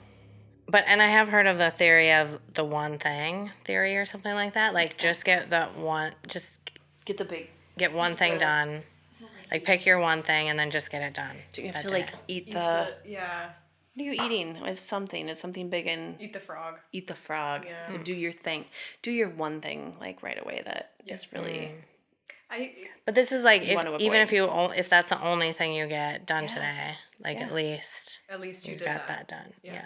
But, and I have heard of the theory of the one thing theory or something like that. Like, just get that one, just get one thing done. Like, pick your one thing and then just get it done. Do you have to day. Like eat the what are you eating? It's something big and eat the frog. Eat the frog. Yeah. So do your thing. Do your one thing like right away that is really But this is like if that's the only thing you get done today, like at least you got that done. Yeah.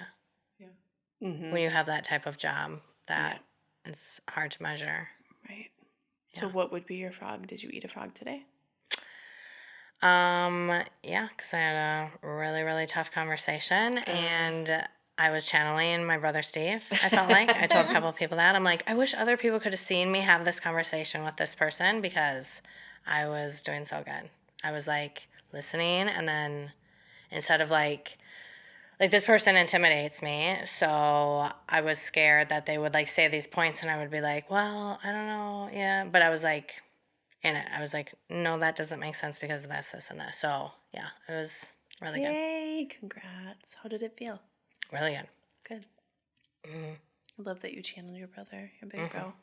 When you have that type of job, that it's hard to measure. Right. So what would be your frog? Did you eat a frog today? Yeah, because I had a really, really tough conversation, and I was channeling my brother Steve, I felt like. I told a couple of people that. I'm like, I wish other people could have seen me have this conversation with this person, because I was doing so good. I was, like, listening, and then instead of, like this person intimidates me, so I was scared that they would, like, say these points, and I would be like, well, I don't know, yeah. But I was, like, in it. I was like, no, that doesn't make sense because of this, this, and this. So, yeah, it was really good. Yay, congrats. How did it feel? Really good. Good. I love that you channeled your brother, your big bro.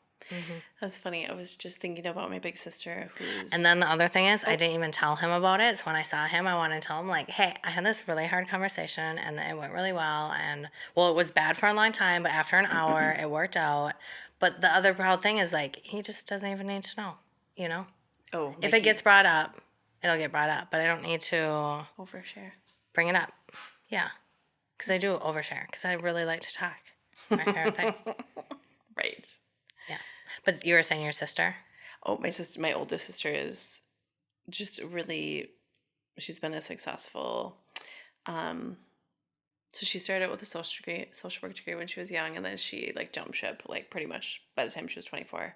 That's funny. I was just thinking about my big sister who's... And then the other thing is, I didn't even tell him about it. So when I saw him, I wanted to tell him, like, hey, I had this really hard conversation and it went really well. And, well, it was bad for a long time, but after an hour, it worked out. But the other proud thing is, like, he just doesn't even need to know, you know? Oh, if it gets brought up, it'll get brought up. But I don't need to overshare. Bring it up. Yeah. Because I do overshare. Because I really like to talk. It's my favorite thing. Right. Yeah. But you were saying your sister? Oh, my oldest sister is just really, she's been a successful, so she started out with a social work degree when she was young, and then she like jumped ship like pretty much by the time she was 24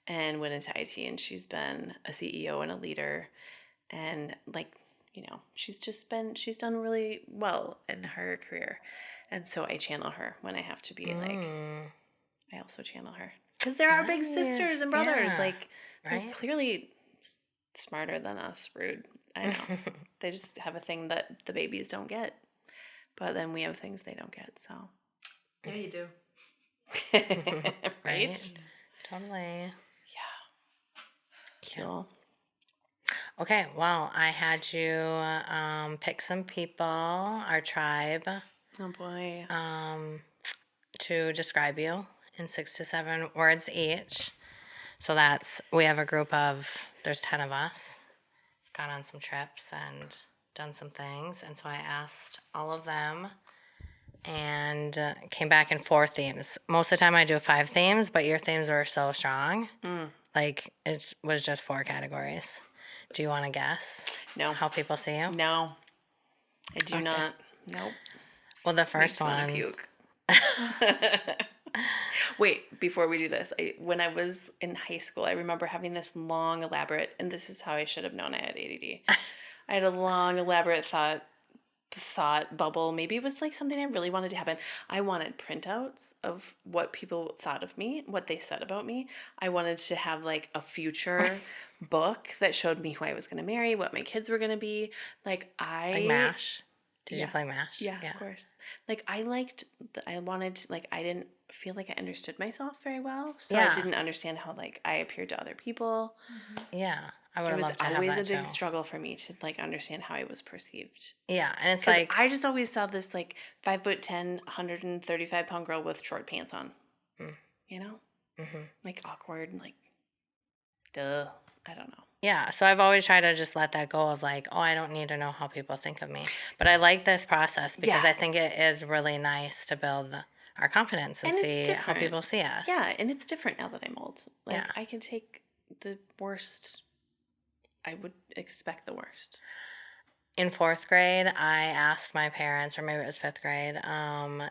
and went into IT, and she's been a CEO and a leader, and like, you know, she's done really well in her career. And so I channel her when I have to be like, I also channel her. Because they're our big sisters and brothers. Like, they're clearly smarter than us, rude. I know. They just have a thing that the babies don't get. But then we have things they don't get, so. Yeah, you do. Right? Totally. Yeah. Cool. Okay, well, I had you pick some people, our tribe. Oh, boy. To describe you in 6 to 7 words each. So we have a group of, there's 10 of us, gone on some trips and done some things. And so I asked all of them and came back in 4 themes. Most of the time I do 5 themes, but your themes were so strong. Like, it was just 4 categories. Do you want to guess? No. How people see you? No. I do not. Nope. Well, the first one. Makes me wanna puke. Wait, before we do this, when I was in high school, I remember having this long, elaborate, and this is how I should have known I had ADD. I had a long, elaborate thought bubble. Maybe it was like something I really wanted to happen. I wanted printouts of what people thought of me, what they said about me. I wanted to have like a future book that showed me who I was going to marry, what my kids were going to be. Like MASH? Did you play MASH? Yeah, of course. Like I wanted, like I didn't feel like I understood myself very well. So I didn't understand how like I appeared to other people. Yeah. I would have loved to have that. It was always a big struggle for me to like understand how I was perceived. Yeah, and it's like I just always saw this like 5'10", 135-pound girl with short pants on. You know, like awkward and like, duh. I don't know. Yeah, so I've always tried to just let that go of like, oh, I don't need to know how people think of me. But I like this process because I think it is really nice to build our confidence and see how people see us. Yeah, and it's different now that I'm old. Like I can take the worst. I would expect the worst. In 4th grade, I asked my parents, or maybe it was 5th grade,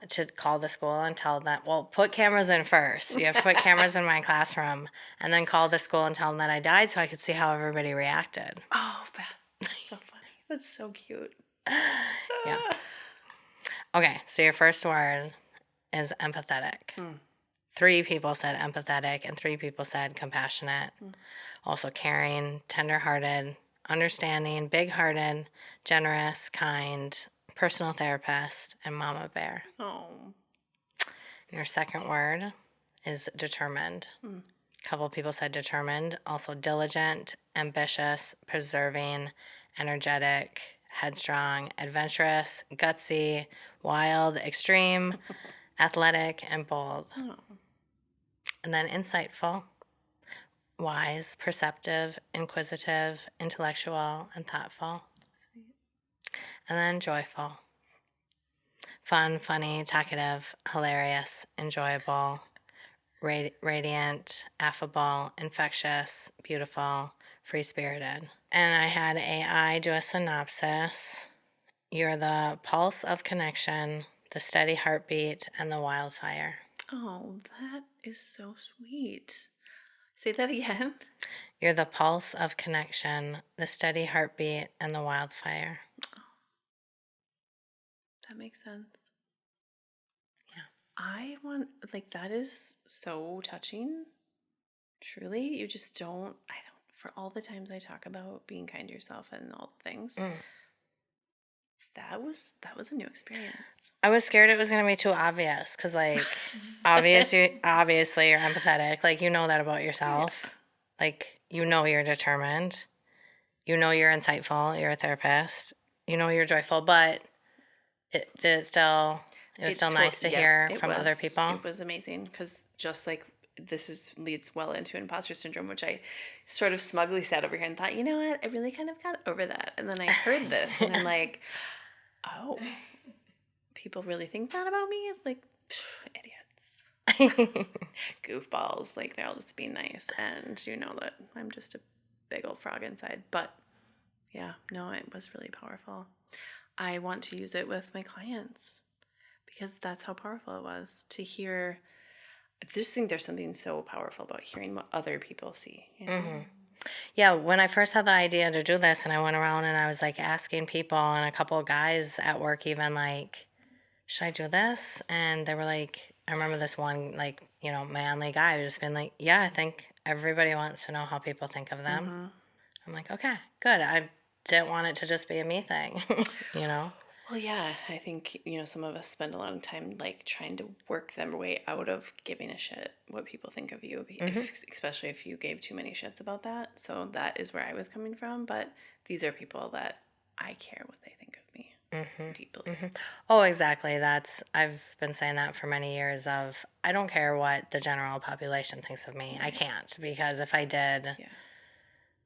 to call the school and tell them, well, put cameras in first. You have to put cameras in my classroom, and then call the school and tell them that I died so I could see how everybody reacted. Oh, that's so funny. That's so cute. Yeah. Okay, so your first word is empathetic. 3 people said empathetic, and 3 people said compassionate. Also caring, tenderhearted, understanding, big-hearted, generous, kind, personal therapist, and mama bear. Oh. Your second word is determined. A couple people said determined. Also diligent, ambitious, preserving, energetic, headstrong, adventurous, gutsy, wild, extreme, athletic, and bold. Oh. And then insightful, wise, perceptive, inquisitive, intellectual, and thoughtful. Sweet. And then joyful, fun, funny, talkative, hilarious, enjoyable, radiant, affable, infectious, beautiful, free-spirited. And I had AI do a synopsis. You're the pulse of connection, the steady heartbeat, and the wildfire. Oh, that is so sweet. Say that again. You're the pulse of connection, the steady heartbeat, and the wildfire. Oh, that makes sense. Yeah. That is so touching. Truly, you just for all the times I talk about being kind to yourself and all the things, That was a new experience. I was scared it was going to be too obvious because, like, obviously you're empathetic. Like, you know that about yourself. Yeah. Like, you know you're determined. You know you're insightful. You're a therapist. You know you're joyful. But it was still nice to hear from other people. It was amazing because just like leads well into imposter syndrome, which I sort of smugly sat over here and thought, you know what, I really kind of got over that. And then I heard this and I'm like, oh, people really think that about me? Like, idiots. Goofballs. Like, they're all just being nice. And you know that I'm just a big old frog inside. But yeah, no, it was really powerful. I want to use it with my clients because that's how powerful it was to hear. I just think there's something so powerful about hearing what other people see. You know? Mm-hmm. Yeah, when I first had the idea to do this and I went around and I was like asking people and a couple of guys at work even like, should I do this? And they were like, I remember this one like, you know, manly guy who just been like, yeah, I think everybody wants to know how people think of them. Mm-hmm. I'm like, okay, good. I didn't want it to just be a me thing, you know? Well, yeah, I think, you know, some of us spend a lot of time like trying to work their way out of giving a shit what people think of you, especially if you gave too many shits about that. So that is where I was coming from. But these are people that I care what they think of me deeply. Oh, exactly. I've been saying that for many years of, I don't care what the general population thinks of me. I can't because if I did,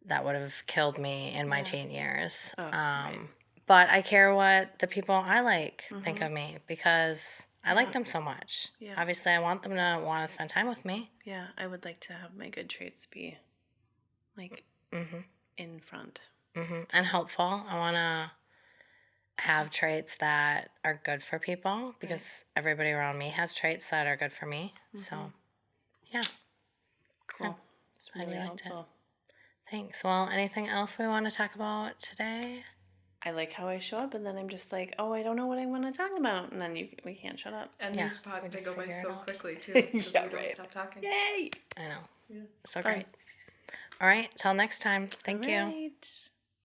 that would have killed me in my teen years. Oh, right. But I care what the people I like think of me because I like them so much. Yeah. Obviously, I want them to want to spend time with me. Yeah, I would like to have my good traits be like in front. And helpful. I want to have traits that are good for people because everybody around me has traits that are good for me. So, yeah. Cool. It's really helpful. Thanks. Well, anything else we want to talk about today? I like how I show up and then I'm just like, oh, I don't know what I want to talk about. And then we can't shut up. And these pods, they go by so quickly too because we don't stop talking. Yay! I know. Yeah. So great. All right. Till next time. Thank you. Right.